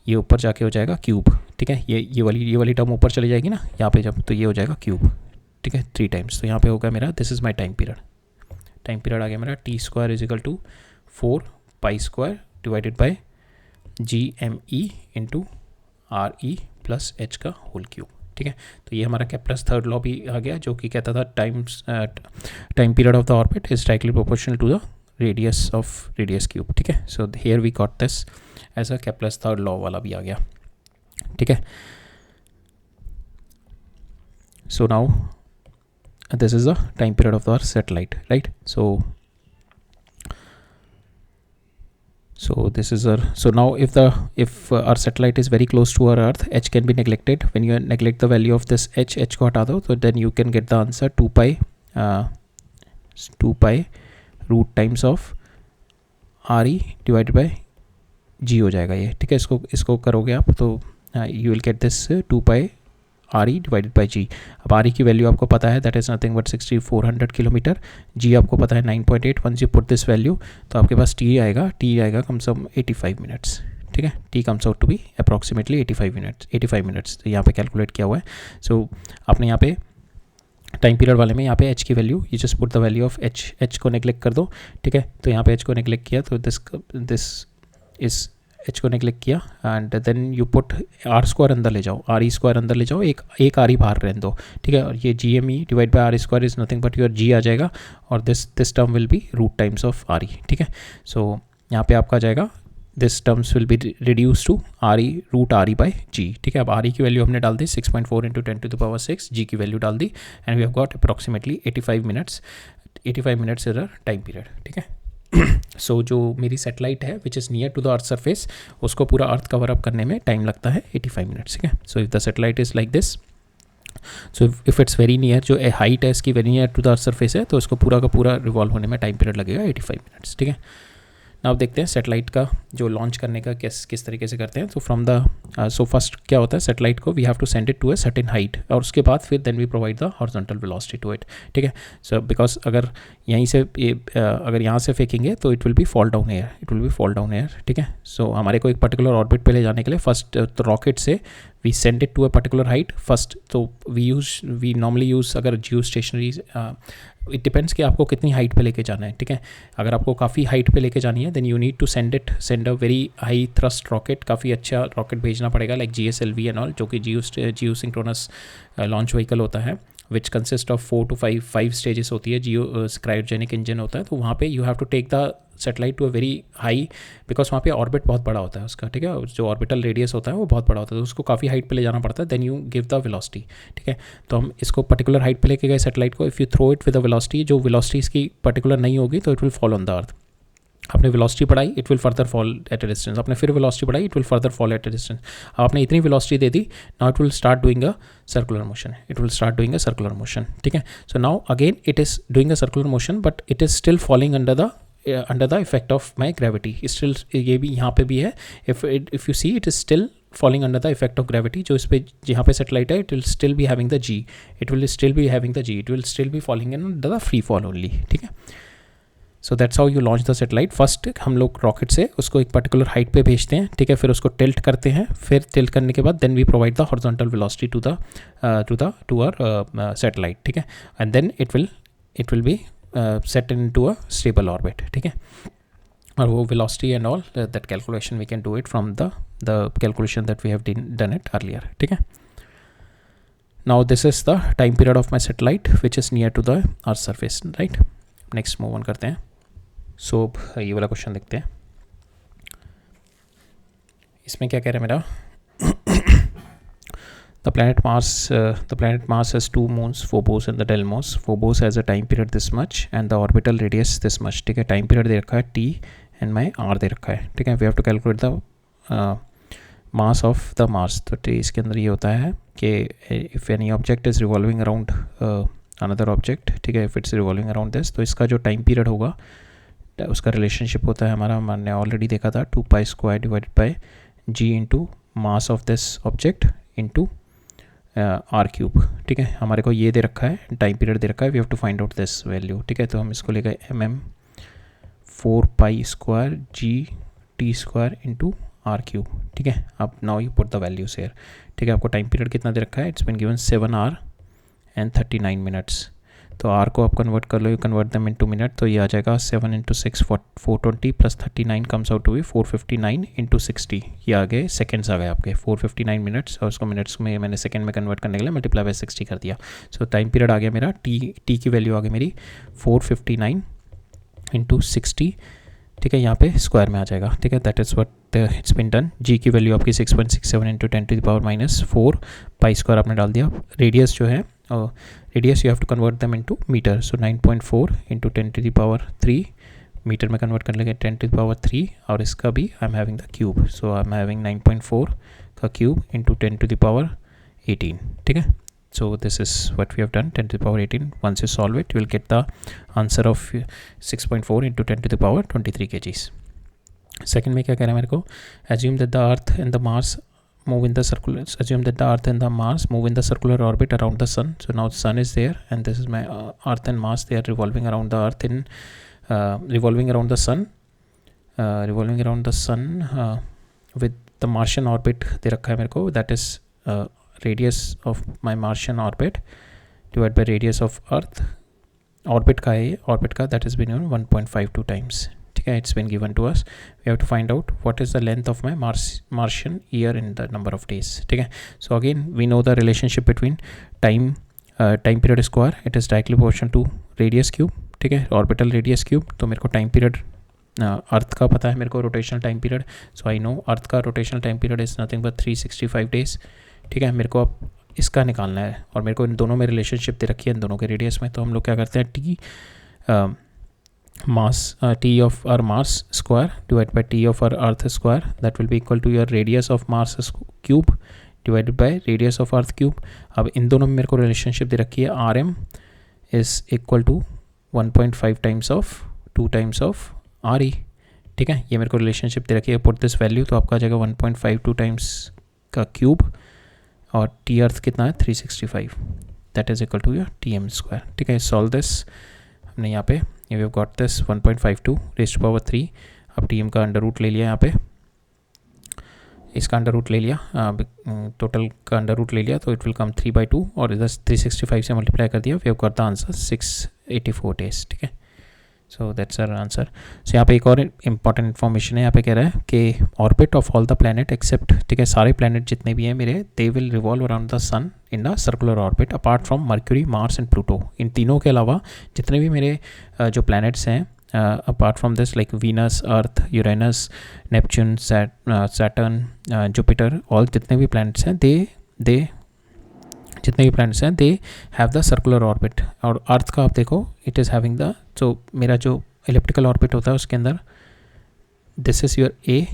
ये ऊपर जाके हो जाएगा क्यूब. ठीक है, ये वाली टर्म ऊपर चली जाएगी ना यहाँ पे जब, तो ये हो जाएगा क्यूब. ठीक है, 3 टाइम्स. तो यहाँ पे होगा मेरा, this is my time period आ गया मेरा, T square is equal to 4 pi square divided by G M E into R E plus H का होल क्यूब. ठीक है, तो ये हमारा केप्लर्स थर्ड लॉ भी आ गया, जो कि कहता था time period of the orbit is directly proportional to the radius cube. ठीक है, so here we got this as a Kepler's third law वाला भी आ गया. ठीक है, so now this is the time period of our satellite, right? So this is our, so now if our satellite is very close to our earth, h can be neglected. When you neglect the value of this h को हटा दो, so then you can get the answer 2 pi root times of re divided by g हो जाएगा ये. ठीक है, इसको करोगे आप तो you will get this 2 pi R E divided by G. अब आर ई की वैल्यू आपको पता है, that is nothing but 6400 kilometre. G आपको पता है 9.8. Once you put this value तो आपके पास टी आएगा कम से कम 85 मिनट्स. ठीक है, T comes out to be approximately 85 minutes. तो यहाँ पे कैलकुलेट किया हुआ है. सो आपने यहाँ पे टाइम पीरियड वाले में यहाँ पे एच की value, you just put the value of H को नेग्लेक्ट कर दो. ठीक है, तो यहाँ पे एच को नेग्लेक्ट किया तो दिस इस एच को नेग्लेक्ट किया, and then you put R square अंदर ले जाओ, आर ई स्क्वायर अंदर ले जाओ, एक आर ई बाहर रहने दो. ठीक है, और ये G M E divide by R square is nothing but your G आ जाएगा, और this term will be root times of R E. ठीक है, सो यहाँ पे आपका जाएगा, this terms will be reduce to R E root R E by G. ठीक है, अब आर ई की वैल्यू हमने डाल दी 6.4 इंटू 10⁻⁶, जी की वैल्यू डाल दी, and we have got approximately 85 minutes is a time period. ठीक है, सो जो मेरी सैटेलाइट है which is near to the earth surface, उसको पूरा अर्थ कवर अप करने में टाइम लगता है 85 मिनट्स. ठीक है, so if the satellite is like this, so if it's very near, जो हाइट है इसकी very near to the earth surface है, तो उसको पूरा का पूरा रिवॉल्व होने में टाइम पीरियड लगेगा 85 मिनट्स. ठीक है, नाउ देखते हैं सैटेलाइट का जो लॉन्च करने का किस तरीके से करते हैं. तो फ्रॉम द सो फर्स्ट क्या होता है, सैटेलाइट को we have to send it to a certain height, और उसके बाद फिर then we provide the horizontal velocity to it. ठीक है, सो बिकॉज अगर यहीं से अगर यहाँ से फेंकेंगे तो it will B fall down air. ठीक है, सो हमारे को एक पर्टिकुलर ऑर्बिट पे ले जाने के लिए फर्स्ट रॉकेट से we send it to a particular height first. तो वी नॉर्मली यूज़, अगर जियो स्टेशनरी, इट डिपेंड्स कि आपको कितनी हाइट पे लेके जाना है. ठीक है, अगर आपको काफ़ी हाइट पे लेके जानी है then you need to send a very high thrust rocket, काफ़ी अच्छा रॉकेट भेजना पड़ेगा, लाइक GSLV एंड ऑल, जो कि जियो सिंक्रोनस लॉन्च व्हीकल होता है, which consist of 4 to 5 stages होती है. जियो क्रायोजेनिक इंजन होता है, तो वहाँ पे you have to take the satellite to a very high, because वहाँ पे ऑर्बिट बहुत बड़ा होता है उसका. ठीक है, जो ऑर्बिटल रेडियस होता है वो बहुत बड़ा होता है, तो उसको काफ़ी हाइट पे ले जाना पड़ता है, then you give the velocity. ठीक है, तो हम इसको पर्टिकुलर हाइट पे लेके गए सैटेलाइट को. If you throw it with the velocity, जो वेलोसिटी इसकी पर्टिकुलर नहीं होगी तो it will fall on the earth. आपने वेलोसिटी बढ़ाई, it will further fall at a distance. आपने फिर वेलोसिटी बढ़ाई, it will further fall at a distance. आपने इतनी वेलोसिटी दे दी, now it will start doing a circular motion. ठीक है, so now again it is doing a circular motion, but it is still falling under the effect of my gravity. Still ये भी यहाँ पे भी है, if you see it is still falling under the effect of gravity, जो इस पे जहाँ पे सेटेलाइट है, it will still be having the G, it will still be having the G, it will still be falling under the free fall only, ठीक है. So that's how you launch the satellite. First हम लोग rocket से उसको एक particular height पे भेजते हैं, ठीक है, फिर उसको टिल्ट करते हैं, फिर टिल्ट करने के बाद then we provide the horizontal velocity to our satellite, ठीक है, and then it will be set in to a stable orbit, ठीक है. और वो velocity and all that calculation we can do it from the calculation that we have done it earlier, ठीक है. Now this is the time period of my satellite which is near to the earth surface, right. Next move on करते हैं. सो ये वाला question देखते हैं. इसमें क्या कह रहा है मेरा, the planet Mars has 2 moons, Phobos and the Deimos. Phobos has a time period this much and the orbital radius this much, ठीक है. टाइम पीरियड दे रखा है t एंड माई r दे रखा है, ठीक है. We have to calculate the mass of the Mars. तो इसके अंदर ये होता है कि if any object is revolving around another object, ठीक है, if it's revolving around this, तो इसका जो टाइम पीरियड होगा उसका रिलेशनशिप होता है हमारा, हमने ऑलरेडी देखा था, 2π² divided by g into mass of this object into r³, ठीक है. हमारे को ये दे रखा है, टाइम पीरियड दे रखा है, we have to find out this value, ठीक है. तो हम इसको लेकर mm 4π² g² इंटू r³, ठीक है. अब now you put the values here, ठीक है. आपको टाइम पीरियड कितना दे रखा है, it's been given 7 hours and 39 minutes. तो r को आप कन्वर्ट कर लो, you convert them into minute, तो ये आ जाएगा 7 × 6 420 plus 39 comes out to be 459 × 60. ये आ गए सेकेंड्स, आ गए आपके 459 मिनट्स, और उसको मिनट्स में मैंने सेकेंड में कन्वर्ट करने के लिए मल्टीप्लाई बाई 60 कर दिया. सो टाइम पीरियड आ गया मेरा, टी की वैल्यू आ गई मेरी 459 × 60, ठीक है. यहाँ पे स्क्वायर में आ जाएगा, ठीक है. That is what it's been done. G की वैल्यू आपकी 6.67 × 10⁻⁻⁴ π² आपने डाल दिया. रेडियस जो है, radius you have to convert them into metre, सो 9.4 × 10⁻³ मीटर में कन्वर्ट कर लेंगे 10⁻³, और इसका भी I am having the cube, so I am having 9.4 का क्यूब इंटू 10⁻18, ठीक है. So this is what we have done, 10⁻18. Once you solve it, you will get the answer of 6.4 × 10⁻23 kgs. Second में क्या कह रहा है मेरे को, assume that the Earth and the Mars move in the circular. Assume that the Earth and the Mars move in the circular orbit around the Sun. So now the Sun is there, and this is my Earth and Mars. They are revolving around the Earth in revolving around the Sun, with the Martian orbit दे रखा है मेरे को. That is radius of my Martian orbit divided by radius of Earth. Orbit का है, orbit का that has been given 1.52 times, ठीक है. It's been given to us. We have to find out what is the length of my Martian year in the number of days, ठीक है. So again we know the relationship between time period square, it is directly proportional to radius cube, ठीक है, orbital radius cube. तो मेरे को time period अर्थ का पता है मेरे को, rotational time period, so I know earth का rotational time period is nothing but 365 days, ठीक है. मेरे को अब इसका निकालना है, और मेरे को इन दोनों में रिलेशनशिप दे रखी है, इन दोनों के रेडियस में. तो हम लोग क्या करते हैं, T of R Mars square divide by T of R earth square, that will be equal to your radius of Mars cube divided by radius of earth cube. अब इन दोनों में मेरे को रिलेशनशिप दे रखी है, R M is equal to 1.5 times of 2 times of R E, ठीक है. ये मेरे को रिलेशनशिप दे रखी है. पुट दिस वैल्यू, तो आपका आ जाएगा 1.52 टाइम्स का क्यूब, और टी अर्थ कितना है 365, that is equal to your TM², ठीक है. सॉल्व दिस, हमने यहाँ पे we have got this 1.52 raised to power 3. अब TM का अंडर रूट ले लिया, यहाँ पे इसका अंडर रूट ले लिया, टोटल का अंडर रूट ले लिया, तो इट विल कम 3/2, और इधर 365 से मल्टीप्लाई कर दिया. We have got the answer 684 days, ठीक है. So that's our answer. So यहाँ पे एक और इंपॉर्टेंट इन्फॉर्मेशन है, यहाँ पे कह रहा है कि orbit of all the planet except, ठीक है, सारे प्लैनेट जितने भी हैं मेरे, they will revolve around the sun in a circular orbit apart from Mercury, Mars and Pluto. इन तीनों के अलावा जितने भी मेरे जो प्लैनेट्स हैं, apart from this like Venus, earth, Uranus, Neptune, Saturn, Jupiter, all जितने भी प्लैनेट्स हैं, जितने भी प्लैनेट्स हैं they have the circular orbit. और अर्थ का आप देखो, इट इज़ हैविंग द, जो मेरा जो एलिप्टिकल ऑर्बिट होता है उसके अंदर this is your A,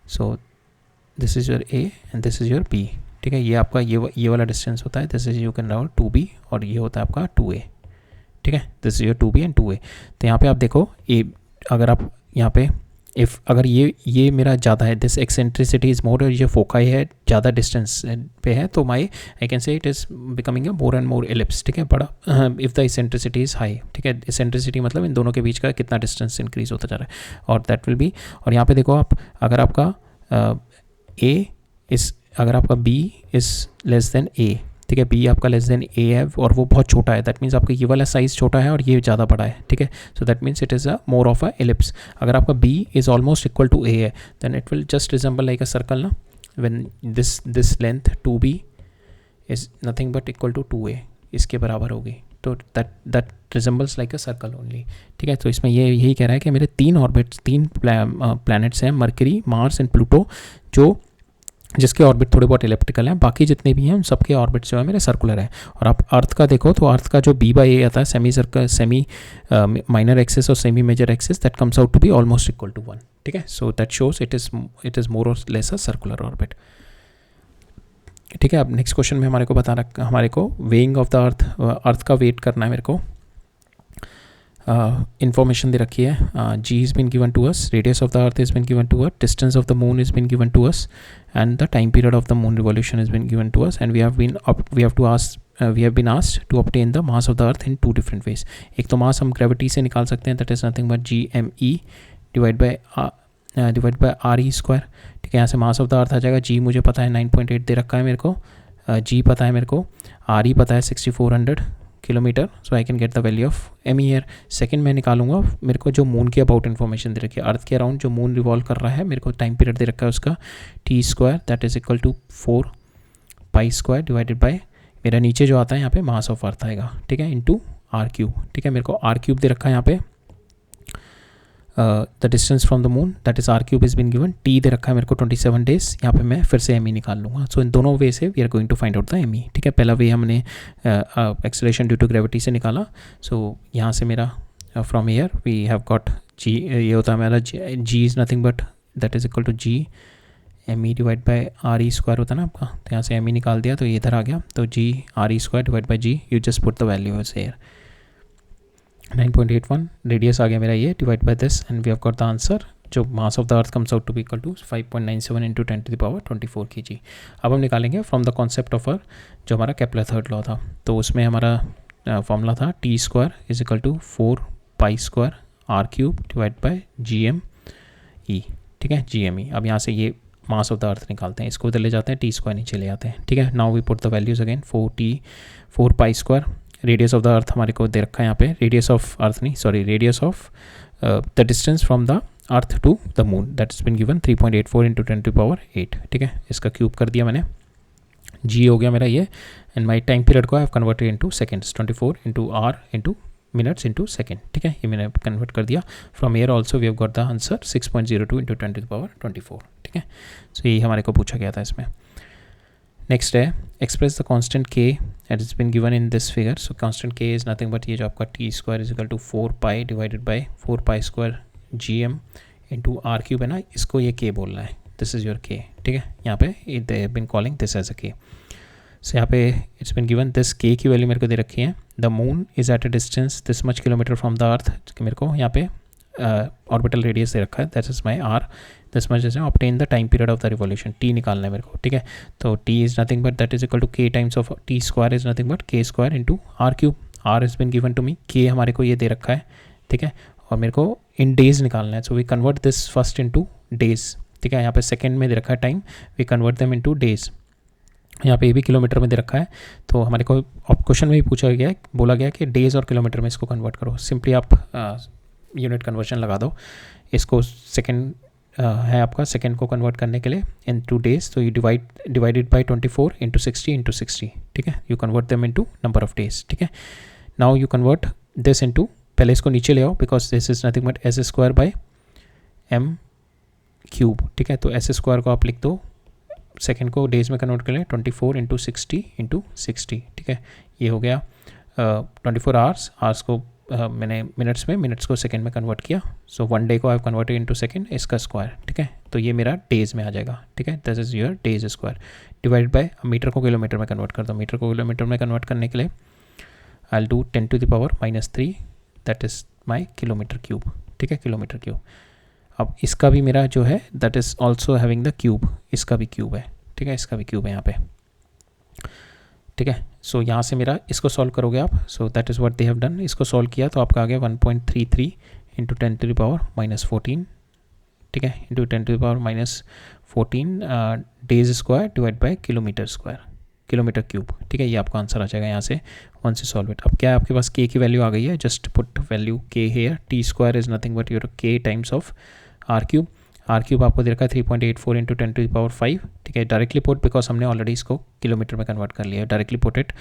so this is your A and this is your B, ठीक है. ये आपका ये वाला डिस्टेंस होता है, this is you can round 2b, और ये होता है आपका 2a, ठीक है. This is your 2b and 2a. तो यहाँ पे आप देखो, ए अगर आप यहाँ पे इफ़ अगर ये मेरा ज़्यादा है, दिस एक्सेंट्रिसिटी इज़ मोर, और ये फोकाई है ज़्यादा डिस्टेंस पे है, तो I can say it is becoming a more and more ellipse, ठीक है, बड़ा, if the eccentricity is high, ठीक है, एक्सेंट्रिसिटी मतलब इन दोनों के बीच का कितना डिस्टेंस इंक्रीज होता जा रहा है, और दैट विल बी, और यहाँ पे देखो आप, अगर आपका अगर आपका बी इज़ लेस देन ए, ठीक है, बी आपका लेस देन ए है और वो बहुत छोटा है, दैट मीन्स आपका ये वाला साइज़ छोटा है और ये ज़्यादा बड़ा है, ठीक है, so that means it is a more of a ellipse. अगर आपका B is almost equal to A है, then it will just resemble like a circle ना, when this length 2b is nothing but equal to 2a, इसके बराबर होगी, तो that resembles like a circle only, ठीक है। तो इसमें ये यही कह रहा है कि मेरे 3 ऑर्बिट्स, 3 प्लैनेट्स हैं, मरकरी, मार्स एंड प्लूटो, जिसके ऑर्बिट थोड़े बहुत इलेप्टिकल हैं, बाकी जितने भी हैं उन सबके ऑर्बिट जो है मेरे सर्कुलर है। और आप अर्थ का देखो तो अर्थ का जो b/a आता है, semi circle, semi minor axis और semi major axis, that comes out to be almost equal to 1, ठीक है। So that shows it is more और लेस अ सर्कुलर ऑर्बिट, ठीक है। अब नेक्स्ट क्वेश्चन में हमारे को बता रखा, हमारे को वेइंग ऑफ द अर्थ का वेट करना है मेरे को। इंफॉर्मेशन दे रखी है, G is been given to us, radius of the earth is been given to us, distance of the moon is been given to us, and the time period of the moon revolution has been given to us, and we have been asked to obtain the mass of the earth in 2 different ways. एक तो मास हम gravity से निकाल सकते हैं, that is nothing but gme divided by re square, ठीक है। यहाँ से मास ऑफ द अर्थ आ जाएगा, g मुझे पता है 9.8 दे रखा है मेरे को, g पता है मेरे को, re पता है 6400 kilometre, so I can get the value of M year. Second मैं निकालूंगा मेरे को जो मून के अबाउट इन्फॉर्मेशन दे रखी है, अर्थ के अराउंड जो मून रिवॉल्व कर रहा है, मेरे को टाइम पीरियड दे रखा है उसका t² that is equal to 4π² divided by, मेरा नीचे जो आता है यहाँ पे मास ऑफ अर्थ आएगा, ठीक है, इंटू r³, ठीक है। मेरे को r³ दे रखा है यहाँ पे, the distance from the moon that is r³ is been given, t दे रखा है मेरे को 27 डेज, यहाँ पे मैं फिर से एम निकाल लूँगा। सो इन दोनों वे से we are going to find out the M, ठीक है। पहला वे हमने एक्सेलरेशन ड्यू टू ग्रेविटी से निकाला, सो यहाँ से मेरा from here we have got G, ये होता है मेरा G is nothing but that is equal to G M E divide by re square होता है ना आपका, तो यहाँ से एम निकाल दिया तो ये इधर आ गया, तो G re square divide by G, you just put the value is here 9.81, radius आ गया मेरा ये, divide by this, and we have got the answer, जो mass of the earth comes out to be equal to 5.97 into 10⁻24 kg। अब हम निकालेंगे from the concept of जो हमारा केपलर थर्ड लॉ था, तो उसमें हमारा फॉर्मूला था t² is equal to 4π² r³ divide by gme, ठीक है, gme। अब यहाँ से ये मास ऑफ द अर्थ निकालते हैं, इसको इधर ले जाते हैं, t² नीचे ले आते हैं, ठीक है। Now we put the values again, 4π², radius of the earth हमारे को दे रखा है यहाँ पे, रेडियस ऑफ अर्थ नहीं, sorry, radius of the distance from the earth to the moon that is been given 3.84 into 10⁸, ठीक है। इसका क्यूब कर दिया मैंने, जी हो गया मेरा ये, एंड माई टाइम पीरियड को I have converted into seconds, 24 into hour into minutes into second, ठीक है, ये मैंने कन्वर्ट कर दिया। From here also we have got the answer 6.02 into 10⁻24, ठीक है। सो यही हमारे को पूछा गया था इसमें। नेक्स्ट है express the constant k that is been given in this figure. So constant k is nothing but ये जो आपका t² is equal to 4π divided by 4π² gm into r³ है ना, इसको ये k बोलना है, दिस इज योर k, ठीक है। यहाँ पे they have been calling this as a k। So यहाँ पे it's been given this k की वैल्यू मेरे को दे रखी है, the moon is at a distance this much kilometre from the earth, मेरे को यहाँ पे ऑर्बिटल रेडियस दे रखा है, that is my r, this much is obtain the time period of the revolution, t निकालना है मेरे को, ठीक है। तो t is nothing but that is equal to k times of t² is nothing but k² into r³, r is been given to me, k हमारे को ये दे रखा है, ठीक है, और मेरे को इन डेज निकालना है, so we convert this first into days, ठीक है। यहाँ पे सेकंड में दे रखा है time, we convert them into days, यहाँ पे ये भी किलोमीटर में दे रखा है, तो हमारे को क्वेश्चन में भी पूछा गया है, बोला गया कि डेज और किलोमीटर में इसको कन्वर्ट करो, सिंपली आप यूनिट कन्वर्जन लगा दो, इसको सेकंड है आपका, सेकंड को कन्वर्ट करने के लिए इनटू डेज, तो you divided by 24 into 60 into 60, ठीक है, you convert them into number of days, ठीक है। Now you convert this into, पहले इसको नीचे ले आओ because this is nothing but s² by m³, ठीक है। तो s² को आप लिख दो, सेकंड को डेज में कन्वर्ट कर लें, 24 इंटू 60 इंटू 60, ठीक है, ये हो गया 24 आवर्स को मैंने मिनट्स में, मिनट्स को सेकंड में कन्वर्ट किया, सो 1 डे को I have converted into second, इसका स्क्वायर, ठीक है, तो ये मेरा डेज में आ जाएगा, ठीक है, this is your days square divide by, metre को किलोमीटर में कन्वर्ट कर दो, मीटर को किलोमीटर में कन्वर्ट करने के लिए I will do 10⁻³ that is my kilometre cube, ठीक है, किलोमीटर क्यूब। अब इसका भी मेरा जो है that is also having the cube, इसका भी क्यूब है, ठीक है, इसका भी क्यूब है यहाँ पे, ठीक है। सो यहाँ से मेरा इसको सॉल्व करोगे आप, सो that is what they have done, इसको सॉल्व किया तो आपका आ गया 1.33 इंटू 10⁻⁻14, ठीक है, into 10⁻⁻14 days square divide bye kilometre square, kilometre cube, ठीक है। ये आपका आंसर आ जाएगा यहाँ से वन से सॉल्व इट। अब क्या है आपके पास के की वैल्यू आ गई है, just put value K here, T square is nothing but your K times of R cube. R cube आपको दे रखा है 3.84 इंटू 10⁻5, ठीक है, डायरेक्टली पुट बिकॉज हमने ऑलरेडी इसको किलोमीटर में कन्वर्ट कर लिया है, डायरेक्टली पुट इट।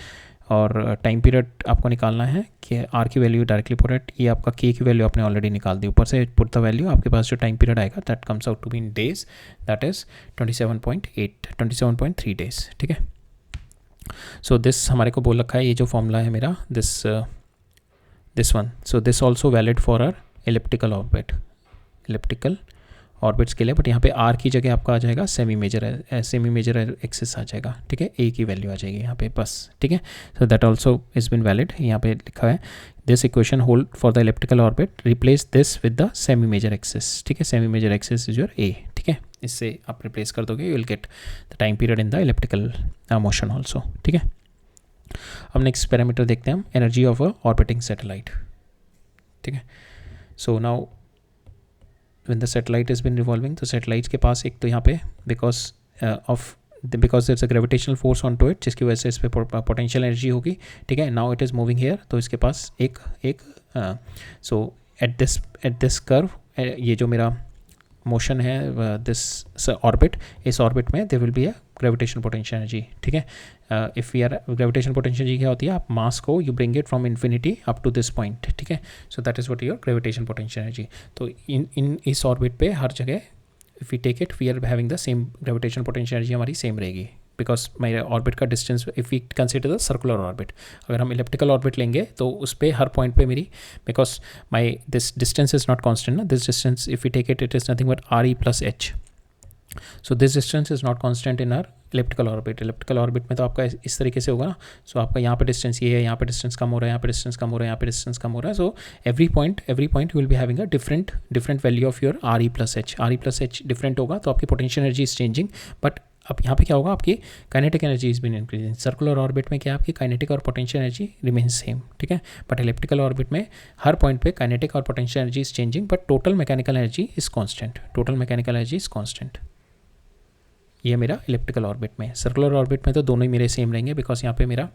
और टाइम पीरियड आपको निकालना है कि आर की वैल्यू डायरेक्टली पुट इट, ये आपका के की वैल्यू आपने ऑलरेडी निकाल दी, ऊपर से पुट द वैल्यू, आपके पास जो टाइम पीरियड आएगा that comes out to be in days, that is 27.3 days, ठीक है। सो दिस हमारे को बोल रखा है, ये जो फॉर्मूला है मेरा this one, so this also valid for our elliptical orbit, elliptical orbits के लिए, बट यहाँ पे आर की जगह आपका आ जाएगा सेमी मेजर एक्सिस आ जाएगा, ठीक है, ए की वैल्यू आ जाएगी यहाँ पे बस, ठीक है। So that also is been valid, यहाँ पे लिखा है this equation hold for the elliptical orbit, replace this with the semi major axis, ठीक है, semi major axis is your A, ठीक है, इससे आप रिप्लेस कर दोगे, you will get the time period in the elliptical motion also, ठीक है। अब नेक्स्ट पैरामीटर देखते हैं हम, energy of a orbiting satellite, ठीक है। So now when the satellite has been revolving, तो सैटेलाइट्स के पास एक तो यहाँ पे because there is a gravitational force on to it, जिसकी वजह से इस पर पोटेंशियल एनर्जी होगी, ठीक है। Now it is moving hair, तो इसके पास एक सो एट दिस कर्व, ये जो मेरा मोशन है दिस ऑर्बिट, इस ऑर्बिट में there will be a gravitation potential energy, ठीक है। If we are gravitation potential energy क्या होती है, आप मास को you bring it from infinity up to this point, ठीक है। So that is what your gravitation potential energy. तो इन इस ऑर्बिट पे हर जगह if we take it we are having the same gravitation potential energy, हमारी same रहेगी because मेरे ऑर्बिट का distance, if we consider the circular orbit, अगर हम इलेप्टिकल ऑर्बिट लेंगे तो उस पर हर पॉइंट पे मेरी, because my this distance is not constant ना, this distance if we take it is nothing but R E plus H, so this distance is not constant in our elliptical orbit. Elliptical orbit में तो आपका इस तरीके से होगा ना, सो आपका यहाँ पे डिस्टेंस ये है, यहाँ पे डिस्टेंस कम हो रहा है, यहाँ पे डिस्टेंस कम हो रहा है, यहाँ पे डिस्टेंस कम हो रहा है, so every point you will be having a different value of your R E plus H different होगा, तो आपकी potential energy is changing. But अब यहाँ पे क्या होगा, आपकी kinetic energy is been increasing. Circular orbit में क्या आपकी काइनेटिक और पोटेंशियल एनर्जी रिमेन्स सेम, ठीक है, बट इलेप्टिकल ऑर्बिट में हर पॉइंट पे काइनेटिक और potential energy is changing, but total mechanical energy is constant, ये मेरा इलेप्टिकल ऑर्बिट में। सर्कुलर ऑर्बिट में तो दोनों ही मेरे सेम रहेंगे बिकॉज यहाँ पे मेरा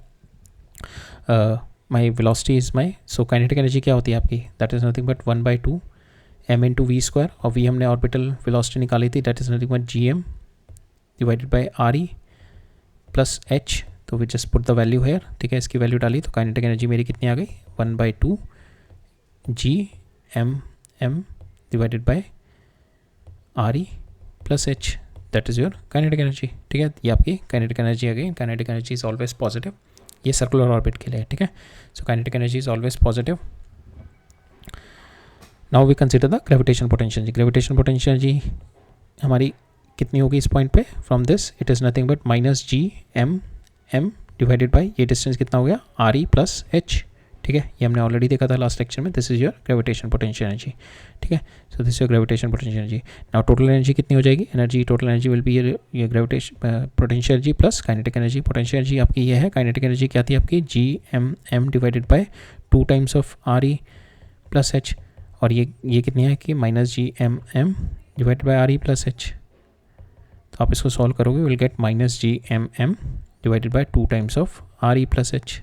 my velocity is my, so kinetic energy क्या होती है आपकी, that is nothing but 1/2 m into v square, और वी हमने ऑर्बिटल वेलोसिटी निकाली थी, that is nothing but GM divided by RE plus H, तो we just put the value here, ठीक है, इसकी वैल्यू डाली तो काइनेटिक एनर्जी मेरी कितनी आ गई, 1/2 GM divided by RE plus H, that is your kinetic energy, ठीक है। ये आपकी काइनेटिक एनर्जी आ गई, kinetic energy is always positive, ये सर्कुलर ऑर्बिट के लिए, ठीक है। So kinetic energy is always positive. Now we consider the gravitation potential energy. Gravitation potential energy हमारी कितनी होगी इस पॉइंट पे, from this it is nothing but -GM divided by, ये डिस्टेंस कितना हो गया, RE प्लस H, ठीक है, ये हमने ऑलरेडी देखा था लास्ट लेक्चर में, this is your gravitation potential energy, ठीक है। So this your gravitation potential energy. Now total energy कितनी हो जाएगी, टोटल एनर्जी विल बी ये gravitation potential energy plus kinetic energy. Potential energy आपकी ये है, काइनेटिक एनर्जी क्या थी आपकी, GM divided by 2 times of RE plus H, और ये कितनी है कि -GM divided by RE plus H, तो आप इसको सॉल्व करोगे will get -GM divided by 2 times of RE plus H,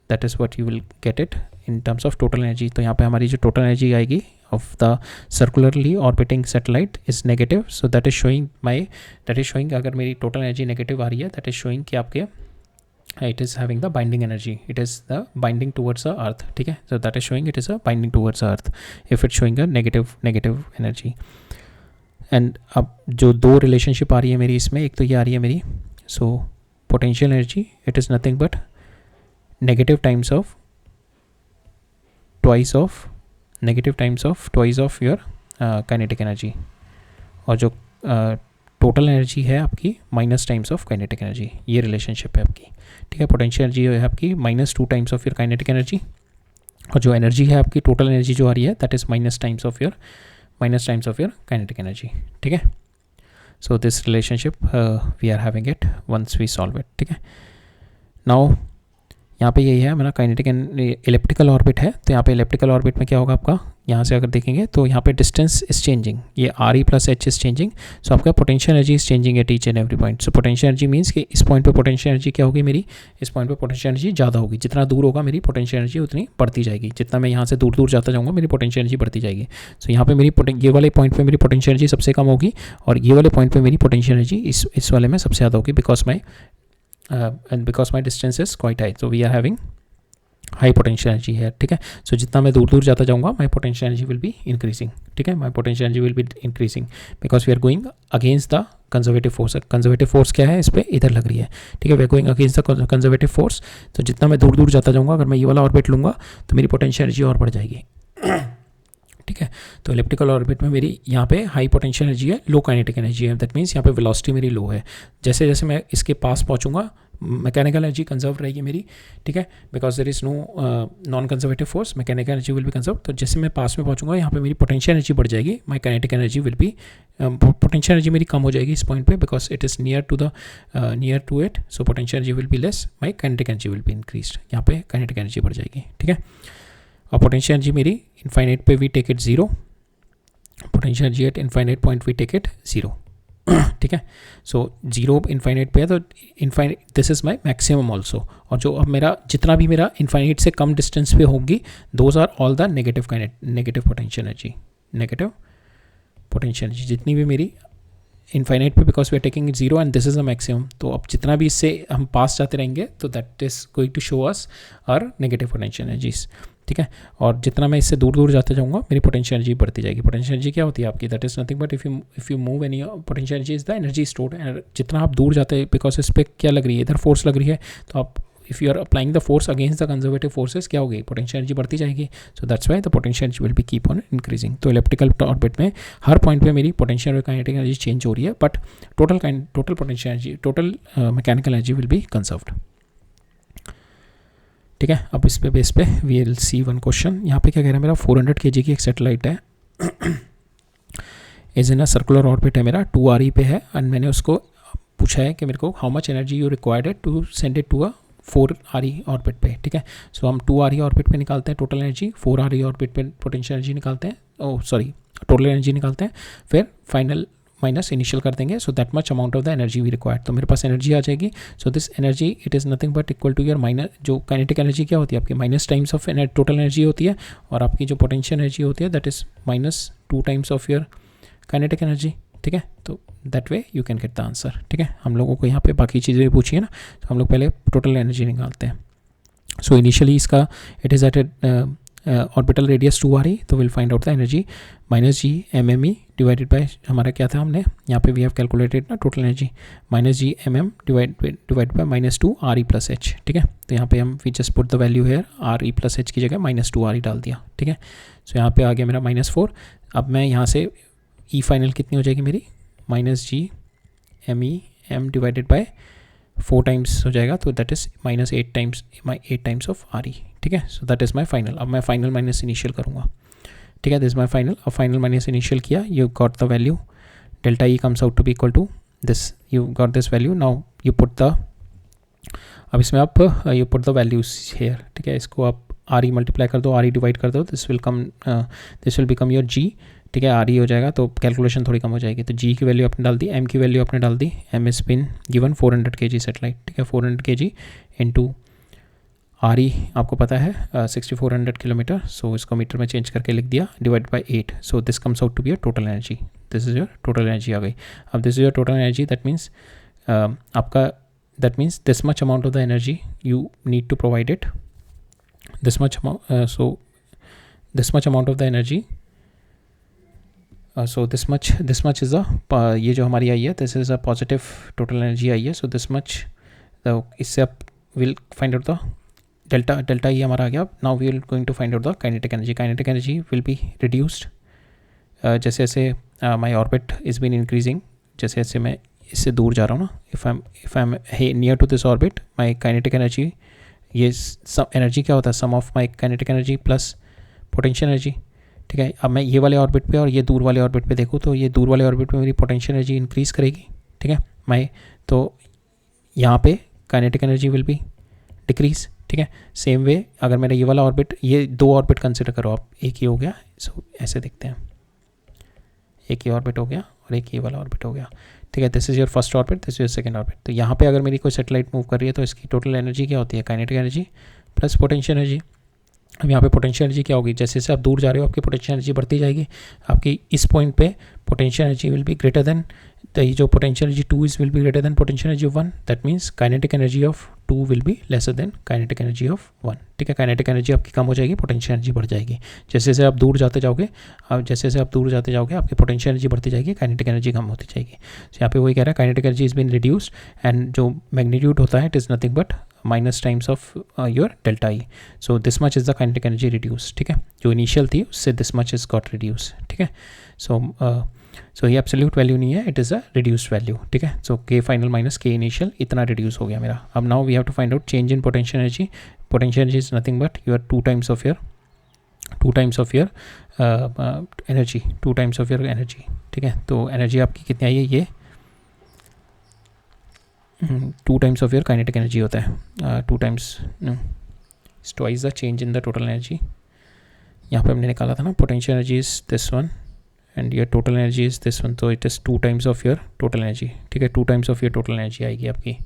that is what you will get it in terms of total energy. तो यहाँ पे हमारी जो टोटल एनर्जी आएगी of the circularly orbiting satellite is negative, so that is showing अगर मेरी total energy negative आ रही है, दैट इज शोइंग कि आपके it is having the binding energy, it is the binding towards the earth, ठीक है। So that is showing it is a binding towards the earth if it showing a negative energy. And अब जो दो relationship आ रही है मेरी इसमें, एक तो ये आ रही है मेरी, सो potential energy it is nothing but negative times of twice of your kinetic energy, और जो टोटल एनर्जी है आपकी minus times of kinetic energy, ये रिलेशनशिप है आपकी, ठीक है। पोटेंशियल एनर्जी है आपकी -2 times of your kinetic energy, और जो एनर्जी है आपकी, टोटल एनर्जी जो आ रही है, that is minus times of your kinetic energy, ठीक है. So this relationship we are having it once we solve it, ठीक है. नाउ यहाँ पे यही है मेरा काइनेटिक एंड इलेप्टिकल ऑर्बिट है. तो यहाँ पे इलेप्टिकल ऑर्बिट में क्या होगा आपका, यहाँ से अगर देखेंगे तो यहाँ पे डिस्टेंस इज चेंजिंग, ये R E plus H is changing. So आपका potential energy is changing at each and every point. So potential energy means कि इस पॉइंट पे पोटेंशियल एनर्जी क्या होगी मेरी, इस पॉइंट पे पोटेंशियल एनर्जी ज़्यादा होगी. जितना दूर होगा मेरी पोटेंशियल एनर्जी उतनी बढ़ती जाएगी. जितना मैं यहाँ से दूर दूर जाता जाऊँगा मेरी पोटेंशियल एनर्जी बढ़ती जाएगी. सो यहाँ पे मेरी ये वाले पॉइंट पे मेरी पोटेंशियल एनर्जी सबसे कम होगी और ये वाले पॉइंट पे मेरी पोटेंशियल एनर्जी इस वाले में सबसे ज़्यादा होगी, because my distance is quite high. So we are having high potential energy है, ठीक है. सो जितना मैं दूर दूर जाता जाऊँगा my potential energy will be increasing, ठीक है. My potential energy will be increasing because we are going against the conservative force. Conservative force क्या है, इस पर इधर लग रही है, ठीक है. We are going against the conservative force. तो जितना मैं दूर दूर जाता जाऊँगा, अगर मैं ये वाला ऑर्बिट लूँगा तो मेरी पोटेंशियल एनर्जी और बढ़ जाएगी, ठीक है. तो इलेप्टिकल ऑर्बिट में मेरी यहाँ पे हाई पोटेंशियल एनर्जी है, लो काइनेटिक एनर्जी है. दैट मीन्स यहाँ पे वेलोसिटी मेरी लो है. जैसे जैसे मैं इसके पास पहुँचूंगा मैकेनिकल एनर्जी कंजर्व रहेगी मेरी, ठीक है. Because there is no non conservative force, mechanical energy will be conserve. तो जैसे मैं पास में पहुँचूंगा यहाँ पे मेरी पोटेंशियल एनर्जी बढ़ जाएगी, my kinetic energy will be, potential energy मेरी कम हो जाएगी इस पॉइंट पे, because it is near to it. So potential energy will be less, my kinetic energy will be increase. यहाँ पे काइनेटिक एनर्जी बढ़ जाएगी, ठीक है. और पोटेंशियल एनर्जी मेरी इनफाइनाइट पे we take it zero, potential energy at infinite point we take it zero, ठीक है. सो जीरो इनफाइनाइट पे है तो infinite this is my maximum also. और जो अब मेरा जितना भी मेरा इनफाइनाइट से कम डिस्टेंस पे होगी, those are all the negative potential energy, negative potential energy जितनी भी मेरी इनफाइनाइट पे, because we are taking it zero and this is a maximum. तो अब जितना भी इससे हम पास जाते रहेंगे तो that is going to show us are negative potential energies, ठीक है. और जितना मैं इससे दूर दूर जाते जाऊँगा मेरी पोटेंशियल एनर्जी बढ़ती जाएगी. पोटेंशियल एनर्जी क्या होती है आपकी, that is nothing but if you move any, potential energy is the energy stored. जितना आप दूर जाते हैं, बिकॉज इस पर क्या लग रही है, इधर फोर्स लग रही है, तो आप if you are applying the force against the conservative forces, क्या होगी, पोटेंशियल एनर्जी बढ़ती जाएगी. So that's why the potential energy will be keep on increasing. तो इलेप्टिकल ऑर्बिट में हर पॉइंट पे मेरी पोटेंशियल और काइनेटिक एनर्जी चेंज हो रही है, but total potential energy, total mechanical energy will be conserved, ठीक है. अब इस पे बेस पे we will see one question. यहाँ पे क्या कह रहा है, मेरा 400 kg की एक सैटेलाइट है, is in a circular orbit है, मेरा 2 RE पे है. एंड मैंने उसको पूछा है कि मेरे को how much energy you required to send it to a 4 RE orbit पे, ठीक है. सो हम 2 RE ऑर्बिट पे निकालते हैं टोटल एनर्जी, 4 RE ऑर्बिट पे पोटेंशियल एनर्जी निकालते हैं, टोटल एनर्जी निकालते हैं, फिर फाइनल माइनस इनिशियल कर देंगे. So that much amount of the energy we required. तो मेरे पास एनर्जी आ जाएगी. So this energy it is nothing but equal to your minus, जो काइनेटिक एनर्जी क्या होती है आपकी, minus times of total energy होती है, और आपकी जो पोटेंशियल एनर्जी होती है that is minus 2 times of your kinetic energy, ठीक है. तो that way you can get the answer, ठीक है. हम लोगों को यहाँ पे बाकी चीज़ें भी पूछी है ना, तो हम लोग पहले टोटल एनर्जी निकालते हैं. सो इनिशियली इसका it is at orbital radius 2 RE, तो will find out the energy minus G MM divided by, हमारा क्या था, हमने यहाँ पे वी हैव कैलकुलेटेड ना total energy, minus G MM divide by minus 2 RE plus H, ठीक है. तो यहाँ पे हम we just put the value here, RE plus H की जगह माइनस 2 RE डाल दिया, ठीक है. सो यहाँ पे आ गया मेरा -4. अब मैं यहाँ से E फाइनल कितनी हो जाएगी मेरी, minus G M divided by 4 times हो जाएगा, तो that is minus 8 times of RE, ठीक है. So that is my final. अब मैं फाइनल माइनस इनिशियल करूँगा, ठीक है. This my final. अब फाइनल माइनस इनिशियल किया, you got the value, delta E comes out to be equal to this, you got this value. Now you put the, अब इसमें आप you put the values hair, ठीक है. इसको आप RE multiply कर दो, RE डिवाइड कर दो, this will become your G, ठीक है. RE हो जाएगा तो कैलकुलेशन थोड़ी कम हो जाएगी. तो G की वैल्यू आपने डाल दी, M की वैल्यू आपने डाल दी. M is been given 400 kg satellite, ठीक है. 400 kg इंटू RE आपको पता है 6400 किलोमीटर. सो इसको मीटर में चेंज करके लिख दिया, divide by 8. So this comes out to be your total energy. This is your total energy आ गई. अब this is your total energy, that means आपका, that means this much amount of the energy you need to provide it, this much amount, so this much amount of the energy, so this much is a, ये जो हमारी आई है this is a positive total energy आई है. So this much, इससे आप will find out the delta E हमारा आ गया. Now we will going to find out the kinetic energy will be reduced जैसे जैसे my orbit is been increasing, जैसे जैसे मैं इससे दूर जा रहा हूँ ना, if I am near to this orbit my kinetic energy ये एनर्जी क्या होता है, sum of my kinetic energy plus potential energy, ठीक है। अब मैं ये वाले ऑर्बिट पे और ये दूर वाले ऑर्बिट पे देखूँ तो ये दूर वाले ऑर्बिट पे मेरी पोटेंशियल एनर्जी इंक्रीज़ करेगी, ठीक है। मैं तो यहाँ पे kinetic energy will be decrease, ठीक है। सेम वे अगर मेरा ये वाला ऑर्बिट, ये 2 ऑर्बिट कंसिडर करो आप, एक ही हो गया, सो ऐसे देखते हैं, एक ही ऑर्बिट हो गया और एक ये वाला ऑर्बिट हो गया, ठीक है। This is your first orbit, this is your second orbit. तो यहाँ पे अगर मेरी कोई सैटेलाइट मूव कर रही है तो इसकी टोटल एनर्जी क्या होती है, kinetic energy plus potential energy. अब यहाँ पे पोटेंशियल एनर्जी क्या होगी, जैसे जैसे आप दूर जा रहे हो आपकी पोटेंशियल एनर्जी बढ़ती जाएगी। आपकी इस पॉइंट पे potential energy will be greater than जो potential energy 2 is will be greater than potential energy of 1, that means kinetic energy of 2 will be lesser than kinetic energy of 1, ठीक है। Kinetic energy आपकी कम हो जाएगी, potential energy बढ़ जाएगी। जैसे जैसे आप दूर जाते जाओगे, आपकी पोटेंशियल एनर्जी बढ़ती जाएगी, काइनेटिक एनर्जी कम होती जाएगी। तो यहाँ पे वही कह रहा है, kinetic energy is been reduced and जो मैग्नीट्यूड होता है it is nothing but minus times of your delta E. So this much is the kinetic energy reduce, ठीक है। जो इनिशियल थी उससे this much is got reduce, ठीक है। सो ये एब्सोल्यूट वैल्यू नहीं है, it is a reduced value, ठीक है। So K final minus K initial इतना रिड्यूस हो गया मेरा। अब now we have to find out change in potential energy. Potential energy is nothing but your two times of your energy, ठीक है। तो एनर्जी आपकी कितनी आई है, ये 2 times of your kinetic energy होता है, 2 times twice the change in the total energy. यहाँ पे हमने निकाला था ना, potential energy is this one and your total energy is this one, तो it is 2 times of your total energy, ठीक है। 2 times of your total energy आएगी आपकी।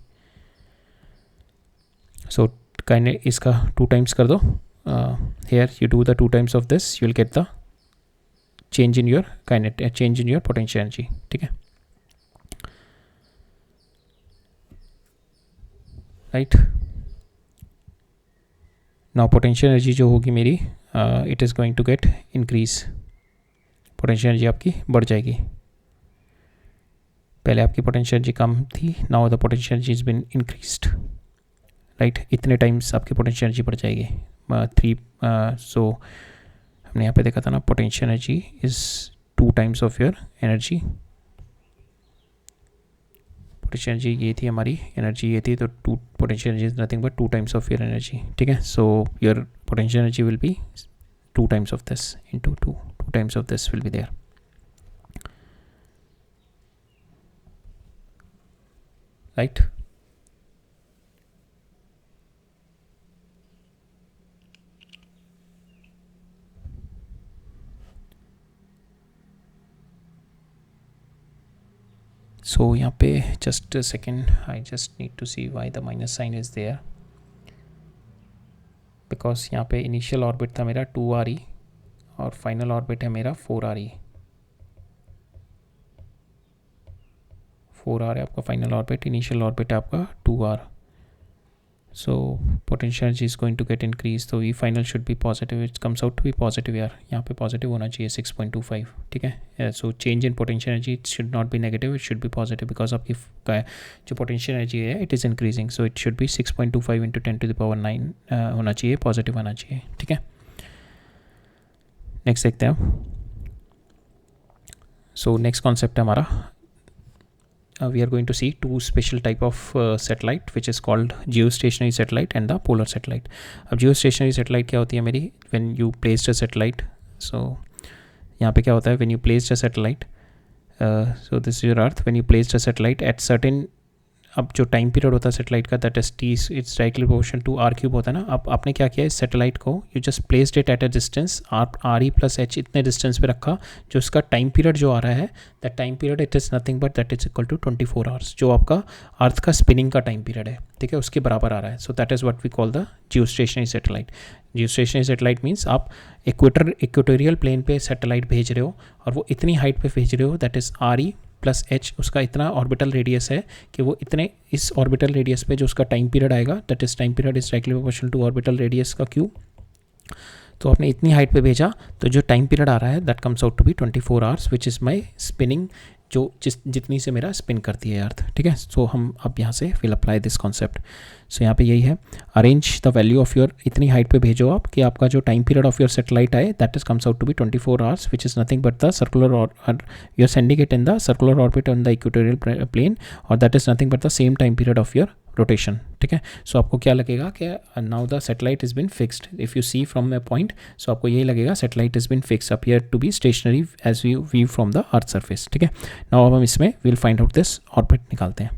सो इसका 2 टाइम्स कर दो, here you do the 2 times of this, you will get the change in your change in your potential energy, ठीक है, राइट। नाउ पोटेंशियल एनर्जी जो होगी मेरी, it is going to get increase, potential energy आपकी बढ़ जाएगी। पहले आपकी पोटेंशियल एनर्जी कम थी, now the potential energy is been increased, right. इतने टाइम्स आपकी पोटेंशियल एनर्जी बढ़ जाएगी, 3। सो हमने यहाँ पे देखा था ना, potential energy is 2 times of your energy. Potential energy ये थी हमारी, एनर्जी ये थी, तो 2 potential energy is nothing but 2 times of your energy, ठीक है। So your potential energy will be 2 times of this into 2 times of this will be there, right. So यहाँ पे just a second, I just need to see why the minus sign is there, because यहाँ पे initial orbit था मेरा 2RE और final orbit है मेरा 4RE। 4R है आपका फाइनल ऑर्बिट, इनिशियल ऑर्बिट है आपका 2R। So potential energy is going to get increase, तो E final should be positive, it comes out to be positive यार, यहाँ पे पॉजिटिव होना चाहिए 6.25, ठीक है। So change in potential energy it should not be negative, it should be positive, because आपकी जो पोटेंशियल एनर्जी है it is increasing, so it should be 6.25 into 10⁻⁹ होना चाहिए, पॉजिटिव आना चाहिए, ठीक है। नेक्स्ट देखते हैं हम। सो नेक्स्ट कॉन्सेप्ट है हमारा, we are going to see 2 special type of satellite which is called geostationary satellite and the polar satellite. अब geostationary satellite क्या होती है मेरी, when you placed a satellite, so यहाँ पे क्या होता है, when you placed a satellite, so this is your earth, when you placed a satellite at certain, अब जो टाइम पीरियड होता है सेटेलाइट का, that is T, it's directly proportional to r cube होता है ना। अब आपने क्या किया, इस सेटेलाइट को you just placed it at a distance RE plus h, इतने डिस्टेंस पे रखा, जो उसका टाइम पीरियड जो आ रहा है, that time period it is nothing but that is equal to 24 hours, जो आपका अर्थ का स्पिनिंग का टाइम पीरियड है, ठीक है, उसके बराबर आ रहा है। So that is what we call the geostationary satellite. Geostationary satellite means आप इक्वेटोरियल प्लेन पे सैटेलाइट भेज रहे हो और वो इतनी हाइट पे भेज रहे हो, that is RE plus h, उसका इतना ऑर्बिटल रेडियस है कि वो इतने, इस ऑर्बिटल रेडियस पे जो उसका टाइम पीरियड आएगा, that is time period is directly proportional to orbital radius का क्यूब। तो आपने इतनी हाइट पे भेजा, तो जो टाइम पीरियड आ रहा है that comes out to be 24 hours, which is my spinning, जो जितनी से मेरा स्पिन करती है अर्थ, ठीक है। सो हम अब यहाँ से will apply this concept. So यहाँ पे यही है, arrange the value of your, इतनी हाइट पे भेजो आप कि आपका जो time period of your satellite आए, that is comes out to be 24 hours, which is nothing but the circular, you are sending it in the circular orbit on the equatorial plane, और that is nothing but the same time period of your rotation, ठीक है। So आपको क्या लगेगा कि now the satellite is been fixed, if you see from a point, so आपको यही लगेगा satellite is been fix appear to be stationary as you view from the earth surface, ठीक है। नाउ अब हम इसमें will find out this orbit निकालते हैं।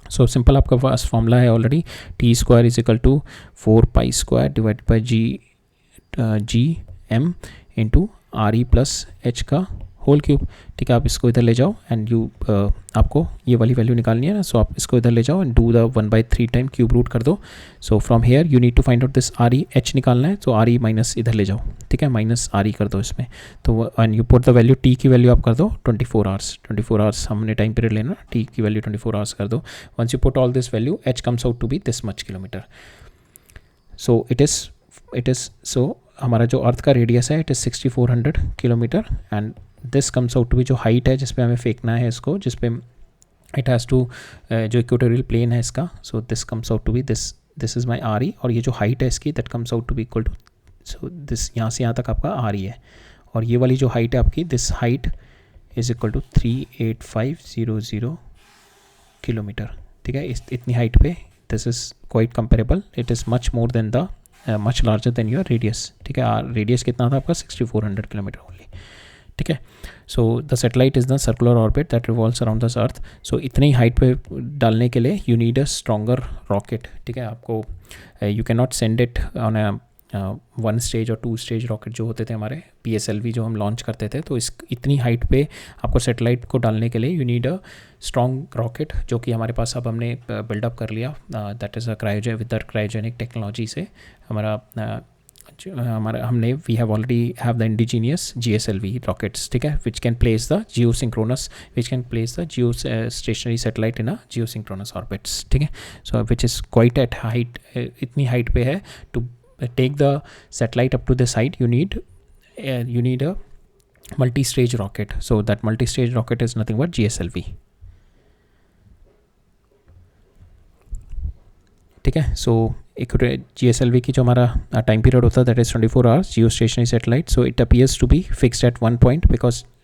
सो सिंपल आपका पास फॉर्मूला है already, t² is equal to 4π² divide by G M into RE plus H का होल क्यूब, ठीक है। आप इसको इधर ले जाओ एंड यू आपको ये वाली वैल्यू निकालनी है ना, सो आप इसको इधर ले जाओ and do the 1/3 time cube root कर दो। So from here you need to find out this RE, H निकालना है, तो RE माइनस इधर ले जाओ, ठीक है, माइनस RE कर दो इसमें, तो and you put the value t की वैल्यू आप कर दो 24 आवर्स, 24 आवर्स हमने टाइम पीरियड लेना, t की वैल्यू 24 आवर्स कर दो। Once you put all this value H comes out to be this much kilometre. So it is so हमारा जो अर्थ का रेडियस है it is 6400 kilometre and this comes out to be जो height है जिस पे हमें फेंकना है इसको, जिस पे इट हैज़ टू जो इक्वेटोरियल प्लेन है इसका, so this comes out to be this is my RE, और ये जो हाइट है इसकी that comes out to be equal to, so this यहाँ से यहाँ तक आपका RE है, और ये वाली जो हाइट है आपकी, this height is equal to 38500 kilometre, ठीक है। इतनी हाइट पे this is quite comparable, it is much more than the much larger than your radius, ठीक है। रेडियस कितना था आपका 6400 किलोमीटर ओनली, ठीक है। So the satellite is the circular orbit that revolves around the earth. So इतनी height पे डालने के लिए you need a stronger rocket, ठीक है। आपको you can not send it on a 1 stage और 2 स्टेज रॉकेट जो होते थे हमारे PSLV जो हम लॉन्च करते थे, तो इस इतनी हाइट पे आपको सेटेलाइट को डालने के लिए you need a strong rocket, जो कि हमारे पास अब हमने बिल्डअप कर लिया, that is a cryogenic technology से हमने we have already have the indigenous GSLV rockets, ठीक है, which can place the geo stationary satellite in a geo synchronous orbits, ठीक है। So which is quite at height, इतनी height पे है। To take the satellite up to this height you need a multi-stage rocket, so that multi-stage rocket is nothing but GSLV, ठीक है। So एक GSLV की जो हमारा टाइम पीरियड होता है that is 24 hours, geo stationary satellite, so it appears to be fixed at 1 point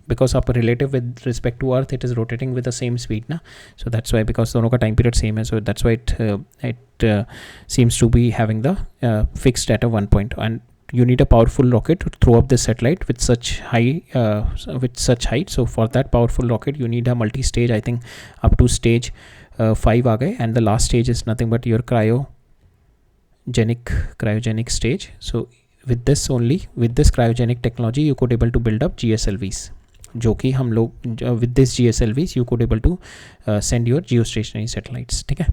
because आप relative with respect to earth it is rotating with the same speed ना, so that's Y, because दोनों का time period same है, so that's why it seems to be having the fixed at a 1 point, and you need a powerful rocket to throw up this satellite with such height. So for that powerful rocket you need a multi-stage, I think up to stage 5 आ गए, and the last stage is nothing but your cryogenic stage. So with this cryogenic technology you could able to build up GSLVs, जो कि हम लोग with this GSLVs you could able to send your geostationary satellites, ठीक है।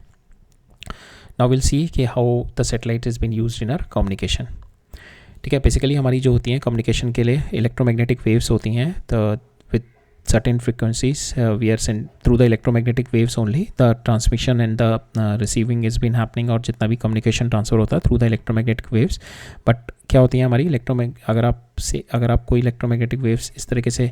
Now we'll see कि how the satellite has been used in our communication, ठीक है। Basically हमारी जो होती हैं कम्युनिकेशन के लिए इलेक्ट्रोमैग्नेटिक वेव्स होती हैं, तो with certain frequencies we are sent through the electromagnetic waves only the transmission and the receiving is been happening, और जितना भी कम्युनिकेशन ट्रांसफ़र होता है through the electromagnetic waves. But क्या होती हैं हमारी अगर आप कोई इलेक्ट्रोमैग्नेटिक वेव्स इस तरीके से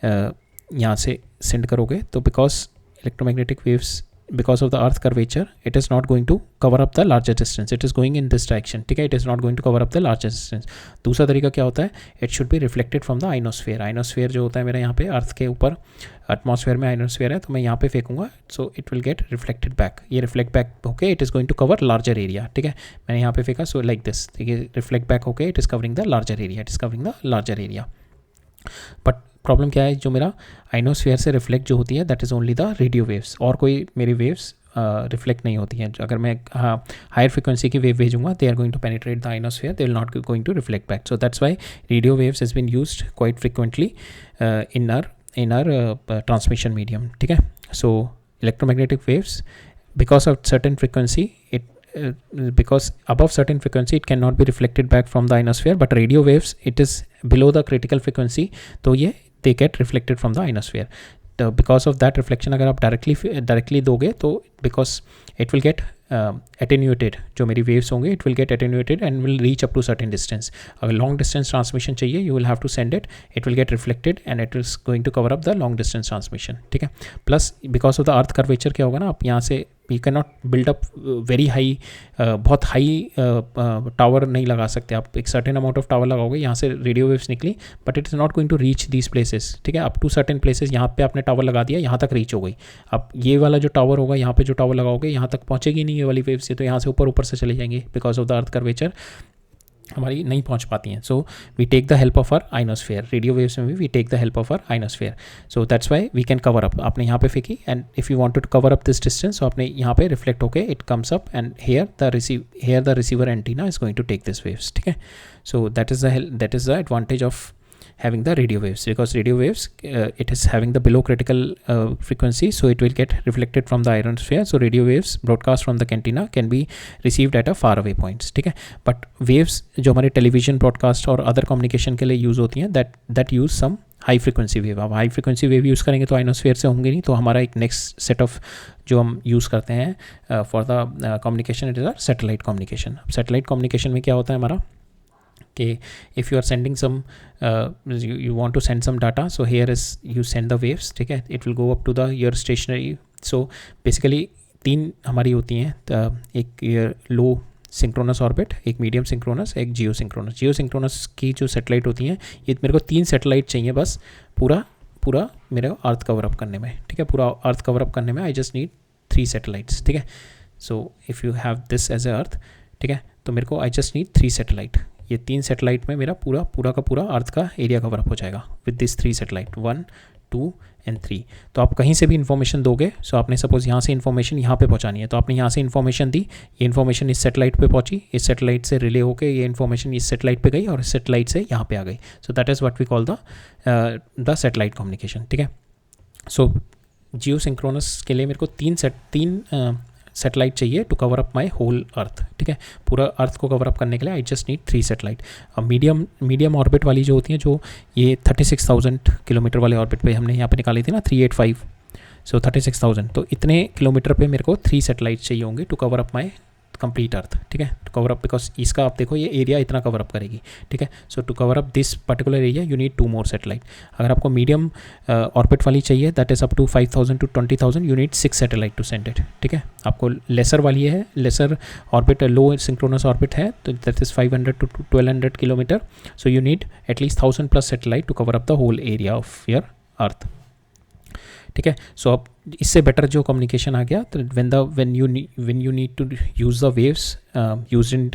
यहाँ से सेंड करोगे, तो because electromagnetic waves because of the earth curvature it is not going to cover up the larger distance, it is going in this direction, ठीक है, it is not going to cover up the larger distance। दूसरा तरीका क्या होता है, it should be reflected from the ionosphere जो होता है मेरा यहाँ पे अर्थ के ऊपर एटमॉस्फेयर में ionosphere है, तो मैं यहाँ पे फेंकूंगा, so it will get reflected back, ये रिफ्लेक्ट बैक होके it is going to cover larger area, ठीक है। मैंने यहाँ पे फेंका, so like this, ठीक है, रिफ्लेक्ट बैक होके it is covering the larger area, but problem क्या है, जो मेरा आइनोस्फीयर से रिफ्लेक्ट जो होती है that is only the radio waves, और कोई मेरी वेव्स रिफ्लेक्ट नहीं होती हैं। अगर मैं हायर फ्रिक्वेंसी की वेव भेजूंगा they are going to penetrate the ionosphere, they will not going to reflect back, so that's why radio waves has been used quite frequently in our transmission medium, ठीक है। So electromagnetic waves because of certain frequency because above certain frequency it cannot be reflected back from the ionosphere, but radio waves it is below the critical frequency, तो ये they get reflected from the ionosphere, तो because of that reflection अगर आप directly दोगे तो because it will get attenuated, जो मेरी waves होंगे it will get attenuated and will reach up to certain distance। अगर long distance transmission चाहिए you will have to send it will get reflected and it is going to cover up the long distance transmission, ठीक है। Plus because of the earth curvature क्या होगा ना, आप यहाँ से you can not build up very high, बहुत high tower नहीं लगा सकते आप. एक सर्टेन अमाउंट ऑफ टावर लगाओगे, यहाँ से रेडियो वेव्स निकली, but it is not going to reach these places. ठीक है, अप टू सर्टेन प्लेसेस यहाँ पे आपने टावर लगा दिया, यहाँ तक रीच हो गई. अब ये वाला जो टावर होगा, यहाँ पे जो टावर लगाओगे, यहाँ तक पहुँचेगी नहीं ये वाली वेव से, तो यहाँ से ऊपर से चले जाएंगे. Because of the earth curvature हमारी नहीं पहुंच पाती हैं. So we take the help of our ionosphere. Radio waves में भी we take the help of our ionosphere. So that's why we can cover up. आपने यहाँ पे फेंकी, and if you wanted to cover up this distance, तो आपने यहाँ पे रिफ्लेक्ट होके it comes up, and here the receiver antenna is going to take this waves. ठीक है, so that is the advantage of having the radio waves, because radio waves it is having the below critical frequency, so it will get reflected from the ionosphere. So radio waves broadcast from the antenna can be received at a far away points. ठीक है, but waves जो हमारे television broadcast और other communication के लिए use होती हैं, that use some high frequency wave. अब हाई फ्रिक्वेंसी वेव यूज़ करेंगे तो आइनोस्फेयर से होंगे नहीं, तो हमारा एक नेक्स्ट सेट ऑफ जो हम यूज़ करते हैं for the communication, it is our satellite communication. Satellite communication में क्या होता है हमारा कि if you are sending some, you want to send some data, so here is you send the waves. ठीक है, it will go up to the your stationary. so basically 3 हमारी होती हैं, एक लो सिंक्रोनस ऑर्बिट, एक मीडियम सिंक्रोनस, एक जियो synchronous. जियो synchronous की जो सैटेलाइट होती हैं, ये मेरे को 3 सैटेलाइट चाहिए बस पूरा मेरे अर्थ कवर अप करने में. ठीक है, पूरा अर्थ कवर अप करने में आई जस्ट नीड 3 सैटेलाइट्स. ठीक है, so if you have this as a earth, ठीक है, तो मेरे को आई जस्ट नीड 3 सैटेलाइट. ये 3 सैटेलाइट में मेरा पूरा का पूरा अर्थ का एरिया कवर अप हो जाएगा विद दिस 3 सैटेलाइट, 1, 2 एंड 3. तो आप कहीं से भी इन्फॉर्मेशन दोगे, सो आपने सपोज यहाँ से इन्फॉर्मेशन यहाँ पे पहुँचानी है, तो आपने यहाँ से इन्फॉर्मेशन दी, ये इन्फॉर्मेशन इस सैटेलाइट पे पहुँची, इस सैटेलाइट से रिले होकर ये इन्फॉर्मेशन इस सैटेलाइट पे गई, और इस सैटेलाइट से यहाँ पे आ गई. So that is what we call the satellite communication. ठीक है, सो जियो सिंक्रोनस के लिए मेरे को 3 सैटेलाइट चाहिए to cover up my whole earth. ठीक है, पूरा अर्थ को कवर अप करने के लिए आई जस्ट नीड 3 सैटेलाइट. अब मीडियम ऑर्बिट वाली जो होती हैं, जो ये 36,000 किलोमीटर वाले ऑर्बिट पे हमने यहाँ पे निकाली थी ना, 385, सो 36,000, तो इतने किलोमीटर पे मेरे को 3 सैटेलाइट चाहिए होंगे to cover up my complete earth. ठीक है, टू कवर अप, बिकॉज इसका आप देखो ये एरिया इतना कवर अप करेगी. ठीक है, so to cover up this particular area you need 2 more satellite. अगर आपको मीडियम ऑर्बिट वाली चाहिए, that is up to 5,000 to 20,000, you need 6 satellite to send it. ठीक है, आपको लेसर वाली है, lesser orbit, low synchronous orbit है, तो that is 500 to 1200 kilometre. So you need at least 1000+ satellite to cover up the whole area of your अर्थ. ठीक है, सो अब इससे बेटर जो कम्युनिकेशन आ गया, तो when you need to use the waves used in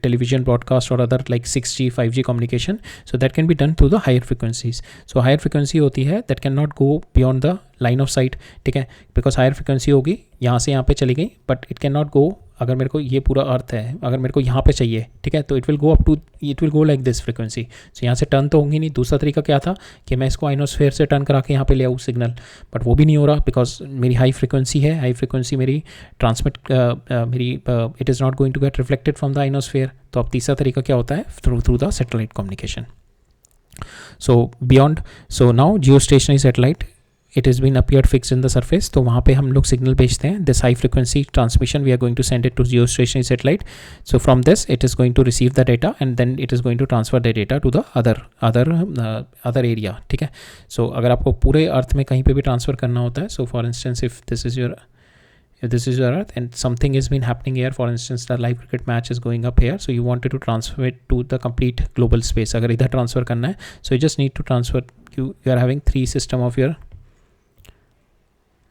television broadcast or other like 6G 5G communication, so that can be done through the higher frequencies. So higher frequency होती है that cannot go beyond the line of sight. ठीक है, because higher frequency होगी यहाँ से यहाँ पे चली गई, but it cannot go. अगर मेरे को ये पूरा अर्थ है, अगर मेरे को यहाँ पे चाहिए, ठीक है, तो it will go like this frequency. So यहाँ से टर्न तो होंगी नहीं. दूसरा तरीका क्या था कि मैं इसको आइनोस्फेयर से टर्न करा के यहाँ पे ले आऊँ सिग्नल, बट वो भी नहीं हो रहा, बिकॉज मेरी हाई फ्रिक्वेंसी है. हाई फ्रिक्वेंसी मेरी transmit it is not going to get reflected from the ionosphere. तो अब तीसरा तरीका क्या होता है, through the satellite communication. So now geostationary satellite, it has been appeared fixed in the surface. तो वहाँ पे हम लोग सिग्नल भेजते हैं. This high frequency transmission we are going to send it to geostationary satellite. So from this it is going to receive the data and then it is going to transfer the data to the other area. ठीक है, so अगर आपको पूरे अर्थ में कहीं पे भी transfer करना होता है, so for instance if this is your earth and something has been happening here, for instance the live cricket match is going up here, so you wanted to transfer it to the complete global space. अगर इधर transfer करना है, so you just need to transfer, you are having 3 system of your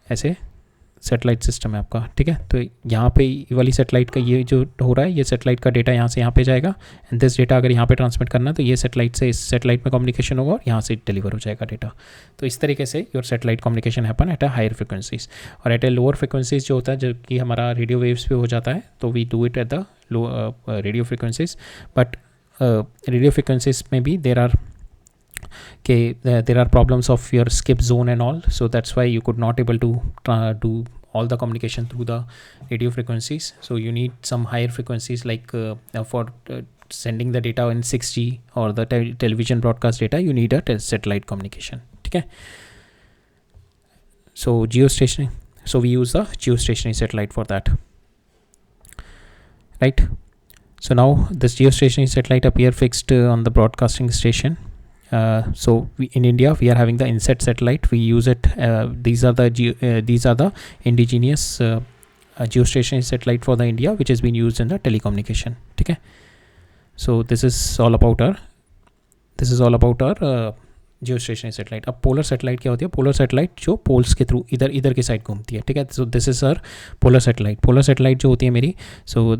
ऐसे satellite system है आपका. ठीक है, तो यहाँ पे वाली सैटेलाइट का ये जो हो रहा है, ये सैटेलाइट का डेटा यहाँ से यहाँ पे जाएगा, एंड दिस डेटा अगर यहाँ पे ट्रांसमिट करना है तो ये सैटेलाइट से इस सैटेलाइट में कम्युनिकेशन होगा और यहाँ से डिलीवर हो जाएगा डेटा. तो इस तरीके से your satellite communication happen at a higher frequencies. और एट ए लोअर फ्रिक्वेंसीज जो होता है, जो कि हमारा रेडियो वेव्स पे हो जाता है, तो we do it at the low radio frequencies. But radio frequencies में भी there are problems of your skip zone and all, so that's why you could not able to do all the communication through the radio frequencies. So you need some higher frequencies like for sending the data in 6G or the television broadcast data, you need a satellite communication. ठीक है, so geostationary, so we use the geostationary satellite for that, right? So now this geostationary satellite appear fixed on the broadcasting station. So in India we are having the INSAT satellite. We use it. These are the indigenous geostationary satellite for the India which has been used in the telecommunication. ठीक है, so this is all about our geostationary satellite. अब polar satellite क्या होती है? Polar satellite जो poles के through इधर की साइड घूमती है. ठीक है, so this is sir polar satellite. Polar satellite जो होती है मेरी, सो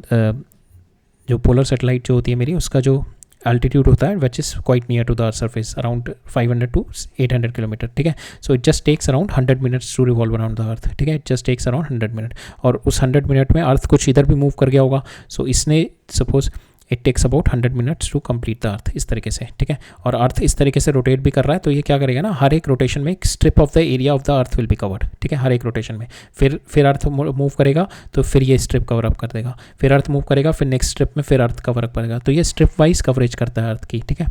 जो पोलर सैटेलाइट जो होती है मेरी, उसका जो altitude होता है which is quite near to the earth surface, around 500 to 800 kilometre. ठीक है, so it just takes around 100 minutes to revolve around the earth. ठीक है, it just takes around 100 minutes. और उस 100 मिनट में अर्थ कुछ इधर भी मूव कर गया होगा, so इसने suppose it takes about 100 minutes to complete the earth, इस तरीके से. ठीक है, और अर्थ इस तरीके से रोटेट भी कर रहा है, तो ये क्या करेगा ना, हर एक रोटेशन में एक strip of the area of the earth will be covered. ठीक है, हर एक रोटेशन में फिर अर्थ मूव करेगा तो फिर ये स्ट्रिप कवर अप कर देगा, फिर अर्थ मूव करेगा, फिर नेक्स्ट स्ट्रिप में फिर अर्थ कवर अप करेगा. तो ये स्ट्रिप वाइज कवरेज करता है अर्थ की. ठीक है,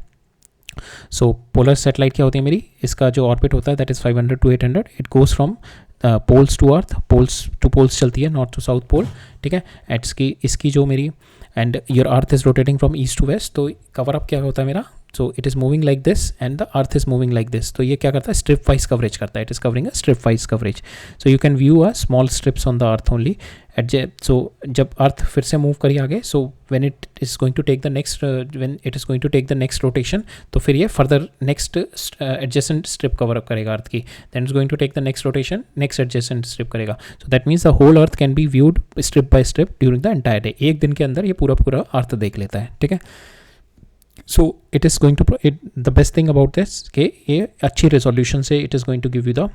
सो पोलर सैटेलाइट क्या होती है मेरी, इसका जो ऑर्बिट होता है that is 500 to 800. It goes from poles to earth, poles to poles चलती है, नॉर्थ टू साउथ पोल. ठीक है, इसकी जो मेरी and your earth is rotating from east to west. तो कवर अप क्या होता है मेरा, so it is moving like this and the earth is moving like this. तो ये क्या करता है, स्ट्रिप वाइज कवरेज करता है. It is covering a strip wise coverage. So you can view a small strips on the earth only. So जब earth फिर से मूव करी आगे, so when it is going to take the next rotation, तो फिर ये further next adjacent strip cover up करेगा earth की. Then is going to take the next rotation, next adjacent strip करेगा. So that means the whole earth can be viewed strip by strip during the entire day. एक दिन के अंदर ये पूरा अर्थ देख लेता है. ठीक है, so it is going to the best thing about this कि ये अच्छी रेजोल्यूशन से it is going to give you the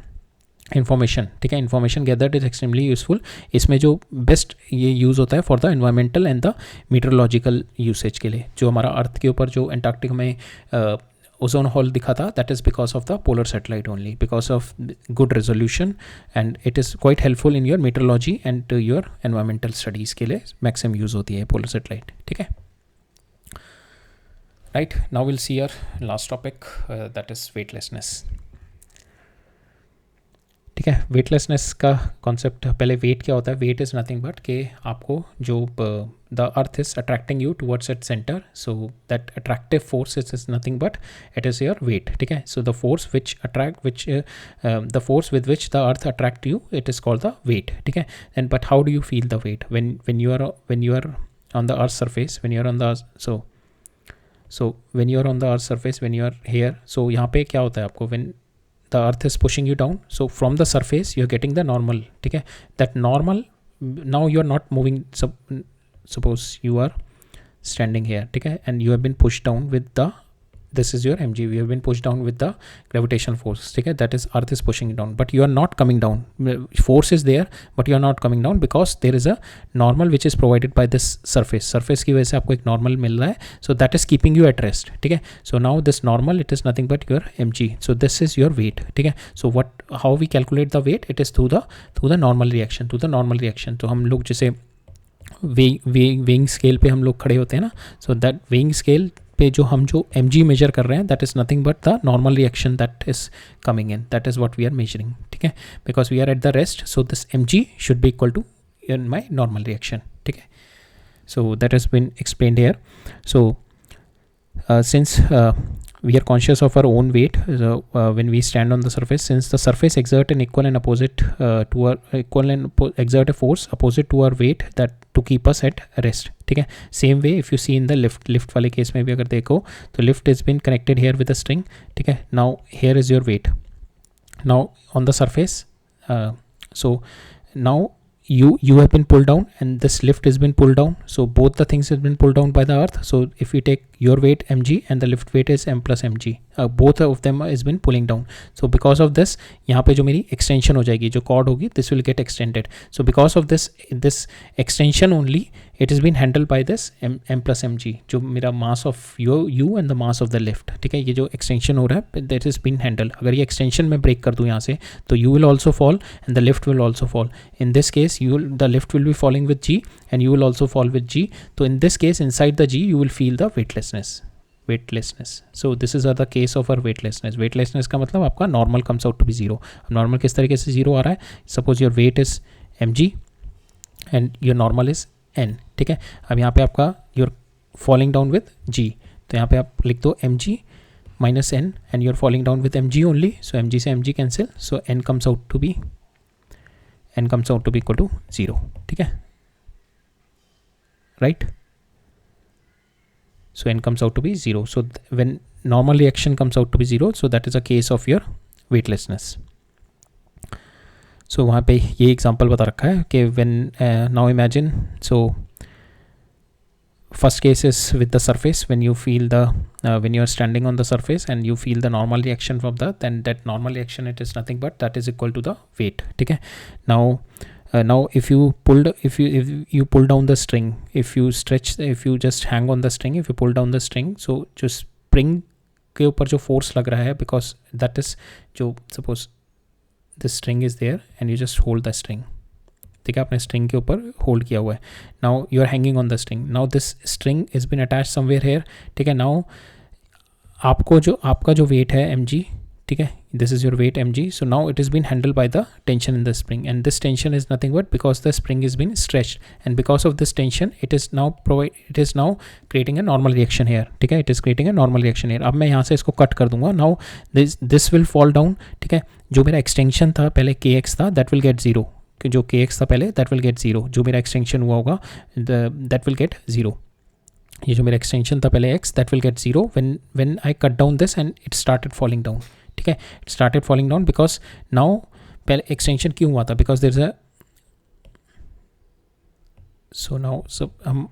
information. ठीक है, information gathered is extremely useful. इसमें जो बेस्ट ये यूज़ होता है for the environmental and the meteorological usage के लिए. जो हमारा अर्थ के ऊपर जो एंटार्क्टिक में ओजोन होल दिखा था, that is because of the polar satellite only, because of good resolution, and it is quite helpful in your meteorology and your environmental studies के लिए मैक्सिमम यूज़ होती है पोलर सैटेलाइट. ठीक है, right. Now will see your last topic, that is weightlessness. ठीक है, weightlessness का concept, पहले वेट क्या होता है. वेट इज़ नथिंग बट कि आपको जो the earth is attracting you towards it centre, so that attractive force is nothing but it is your weight. ठीक है, so the force the force with which the earth attract you, it is called the weight. ठीक है, and but how do you feel the weight when you are on the earth surface, when you are on the so when you are on the earth surface, when you are here, so यहाँ पे क्या होता है आपको, when the earth is pushing you down, so from the surface you are getting the normal. ठीक है, that normal, now you are not moving, suppose you are standing here. ठीक है, and you have been pushed down with the, this is your mg, you have been pushed down with the gravitational force. ठीक है, that is earth is pushing you down, but you are not coming down. Force is there but you are not coming down because there is a normal which is provided by this surface की वजह से आपको एक normal मिल रहा है, so that is keeping you at rest. ठीक है, so now this normal, it is nothing but your mg, so this is your weight. ठीक है, so how we calculate the weight, it is through the normal reaction. तो हम लोग जैसे weighing scale पे हम लोग खड़े होते हैं ना, so that weighing scale पे जो mg मेजर कर रहे हैं, that is nothing but the normal reaction that is coming in, that is what we are measuring. ठीक है, because we are at the rest, so this mg should be equal to in my normal reaction. ठीक है, so that has been explained here. So since we are conscious of our own weight when we stand on the surface, since the surface exert an equal and opposite to our exert a force opposite to our weight that to keep us at rest. ठीक है, same way if you see in the lift वाले case में भी अगर देखो तो lift has been connected here with a string. ठीक है, now here is your weight. Now on the surface, so now you have been pulled down and this lift has been pulled down, so both the things have been pulled down by the earth. So if we take your weight mg and the lift weight is m plus mg, both of them has been pulling down. So because of this, यहाँ पे जो मेरी extension हो जाएगी, जो chord होगी, this will get extended. So because of this extension only, it has been handled by this m plus mg, जो मेरा mass of you and the mass of the lift. ठीक है, ये जो extension हो रहा है, that has been handled. अगर ये extension में break कर दूँ यहाँ से, तो you will also fall and the lift will also fall. In this case, the lift will be falling with g and you will also fall with g. So in this case, inside the g, you will feel the weightlessness. So this is the case of our weightlessness का मतलब आपका normal comes out to be zero. Normal किस तरीके से zero आ रहा है, suppose your weight is mg and your normal is n. ठीक है, अब यहाँ पे आपका you're falling down with g, तो यहाँ पे आप लिख दो mg minus n and you're falling down with mg only, so mg से mg cancel, so n comes out to be n comes out to be equal to 0. ठीक है, right? So n comes out to be 0. So when normal reaction comes out to be 0, so that is a case of your weightlessness. So वहाँ पे ये example बता रखा है कि when now imagine, so first case is with the surface, when you feel the when you are standing on the surface and you feel the normal reaction from then that normal reaction, it is nothing but that is equal to the weight. ठीक है, now if you pull down the string, if you just hang on the string, if you pull down the string, so जो spring के ऊपर जो force लग रहा है, because that is जो suppose this string is there and you just hold the string, ठीक है, आपने स्ट्रिंग के ऊपर होल्ड किया हुआ है. Now you are hanging on the string, now this string is been attach somewhere here. ठीक है, नाउ आपका जो वेट है mg, ठीक है, this is your weight mg. So now it is been handle by the tension in the spring, and this tension is nothing but because the spring is been stretched, and because of this tension it is now creating a normal reaction here. ठीक है, it is creating a normal reaction here. अब मैं यहाँ से इसको cut कर दूंगा. Now this will fall down. ठीक है, जो मेरा एक्सटेंशन था पहले kx था, दैट विल गेट 0. जो kx था पहले, दैट विल गेट 0. जो मेरा एक्सटेंशन हुआ होगा, दैट विल गेट 0. ये जो मेरा एक्सटेंशन था पहले x, that will get 0 when I cut down this and it started falling down. ठीक है, it started falling down because now पहले एक्सटेंशन क्यों हुआ था, because there is a, so now सब हम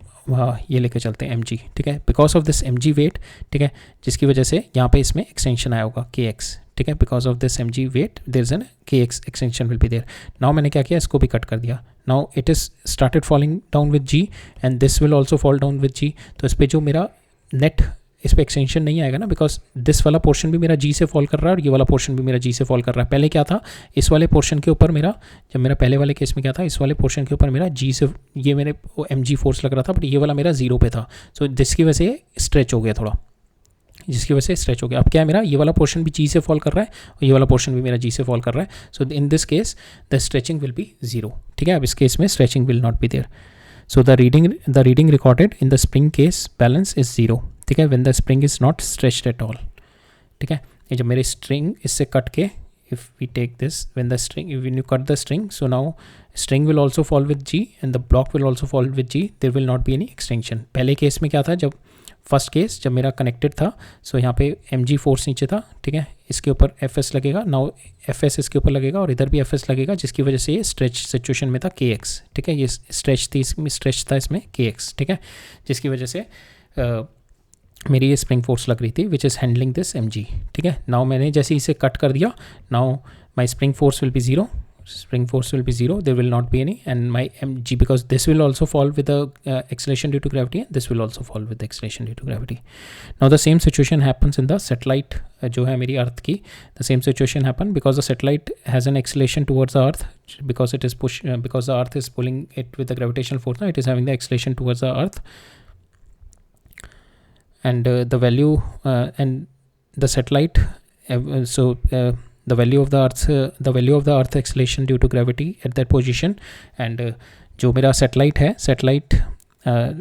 ये लेके चलते हैं mg. ठीक है, because of this mg weight, ठीक है, जिसकी वजह से यहाँ पे इसमें एक्सटेंशन आया होगा kx. ठीक है, because of this mg weight there is an kx extension will be there. Now मैंने क्या किया, इसको भी कट कर दिया. Now it is started falling down with g and this will also fall down with g. तो इस पर जो मेरा नेट, इस पर एक्सटेंशन नहीं आएगा ना, बिकॉज दिस वाला पोर्शन भी मेरा जी से फॉल कर रहा है और ये वाला पोर्शन भी मेरा जी से फॉल कर रहा है. पहले क्या था, इस वाले पोर्शन के ऊपर मेरा, जब मेरा पहले वाले केस में क्या था, इस वाले पोर्शन के ऊपर मेरा जी से ये मेरे mg फोर्स लग रहा था, बट ये वाला मेरा 0 पे था. सो जिसकी वजह से स्ट्रेच हो गया थोड़ा, जिसकी वजह से स्ट्रेच हो गया. अब क्या है, मेरा ये वाला पोर्शन भी जी से फॉल कर रहा है और ये वाला पोर्शन भी मेरा जी से फॉल कर रहा है. So in this case the stretching will be 0. ठीक है, अब इस केस में stretching will not be there. So the reading recorded in the spring case balance is 0. ठीक है, when the spring is not stretched at all. ठीक है, ये जब मेरी स्ट्रिंग इससे कट के, if we take this, when you cut the string, so now string will also fall with g and the block will also fall with g. There will not be any extension. पहले case में क्या था, जब first case जब मेरा connected था, सो यहाँ पे mg फोर्स नीचे था. ठीक है, इसके ऊपर fs लगेगा. नाउ fs इसके ऊपर लगेगा और इधर भी fs लगेगा, जिसकी वजह से ये स्ट्रेच सिचुएशन में था kx. ठीक है, ये स्ट्रेच था इसमें kx. ठीक है, जिसकी वजह से मेरी ये स्प्रिंग फोर्स लग रही थी which is handling this mg. ठीक है, नाउ मैंने जैसे इसे कट कर दिया, now my spring force will be 0. Spring force will be 0. There will not be any, and my mg, because this will also fall with the acceleration due to gravity, and this will also fall with the acceleration due to gravity. Now the same situation happens in the satellite जो है मेरी अर्थ की. The same situation happen because the satellite has an acceleration towards the earth, because it is because the earth is pulling it with the gravitational force. Now it is having the acceleration towards the earth, and the value and the satellite the value of the earth acceleration due to gravity at that position, and जो मेरा satellite है,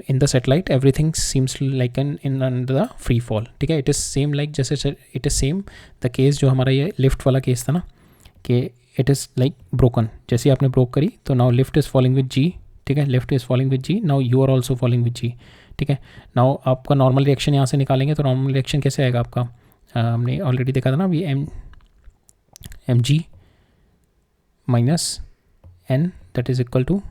in the satellite everything seems like in under the free fall. ठीक है, it is same like जैसे it is same the case जो हमारा ये lift वाला केस था ना, कि it is like broken. जैसे आपने broke करी, तो now lift is falling with g. ठीक है, lift is falling with g. Now you are also falling with g. ठीक है, नाउ आपका नॉर्मल रिएक्शन यहाँ से निकालेंगे, तो नॉर्मल रिएक्शन कैसे आएगा आपका, हमने ऑलरेडी देखा था ना अभी, mg minus n that is equal to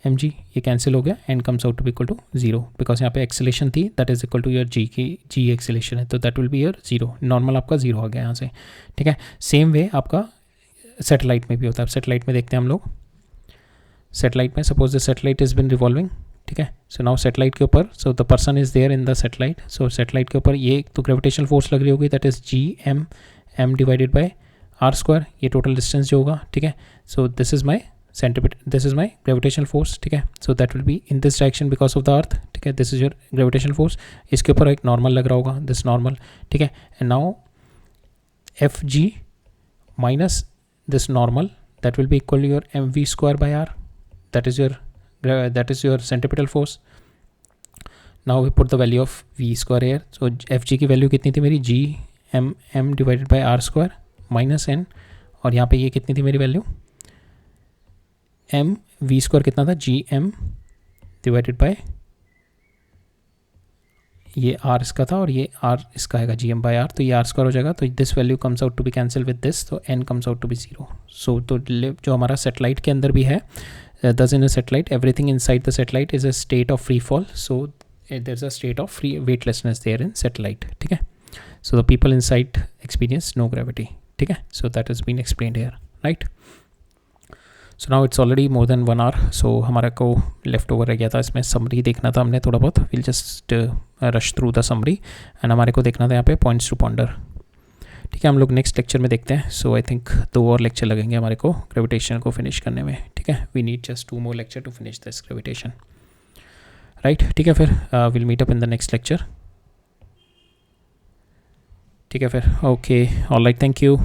mg. ये कैंसिल हो गया, n comes out to be equal to 0, because यहाँ पे एक्सेलेशन थी that is equal to your g की g एक्सेलेशन है, तो that will be your 0. Normal आपका 0 आ गया यहाँ से. ठीक है, सेम वे आपका सेटेलाइट में भी होता है. सेटेलाइट में देखते हैं हम लोग. सेटेलाइट में suppose the satellite is been revolving. ठीक है, सो नाउ सेटेलाइट के ऊपर, so the person is there in the satellite. So satellite के ऊपर ये तो ग्रेविटेशनल फोर्स लग रही होगी, that is m divided by r². ये टोटल डिस्टेंस जो होगा. ठीक है, so this is my centimetre, this is my gravitational force. ठीक है, so that will be in this direction because of the अर्थ. ठीक है, this is your gravitational force. इसके ऊपर एक नॉर्मल लग रहा होगा, दिस नॉर्मल. ठीक है, and now fg minus this normal, that will be equal to your mv² by r. that is your centripetal force. Now we put the value of v² here. So fg की value कितनी थी मेरी, g m divided by r² minus n, और यहाँ पे ये कितनी थी मेरी वैल्यू, एम वी स्क्वायर कितना था, जी एम डिवाइडेड बाय ये आर इसका था और ये आर इसका है जी एम बाय आर, तो ये आर स्क्वायर हो जाएगा. तो this value comes out to be cancel with this, तो n comes out to be 0. So तो जो हमारा सेटेलाइट के अंदर भी है, thus in a satellite everything inside the satellite is a state of free fall, so there's a state of free weightlessness there in satellite. ठीक है, so the people inside experience no gravity. ठीक है, so that has been explained here, right? So now it's already more than 1 hour, so हमारा को left over रह गया था, इसमें समरी देखना था हमने थोड़ा बहुत. we'll just rush through the summary and हमारे को देखना था यहाँ पे पॉइंट्स टू पॉन्डर. ठीक है, हम लोग नेक्स्ट लेक्चर में देखते हैं. सो आई थिंक 2 और लेक्चर लगेंगे हमारे को ग्रेविटेशन को फिनिश करने में. ठीक है, we need just 2 more lecture to finish this gravitation, right. ठीक है, फिर will meet up in the next lecture. ठीक है फिर, okay, all right, thank you.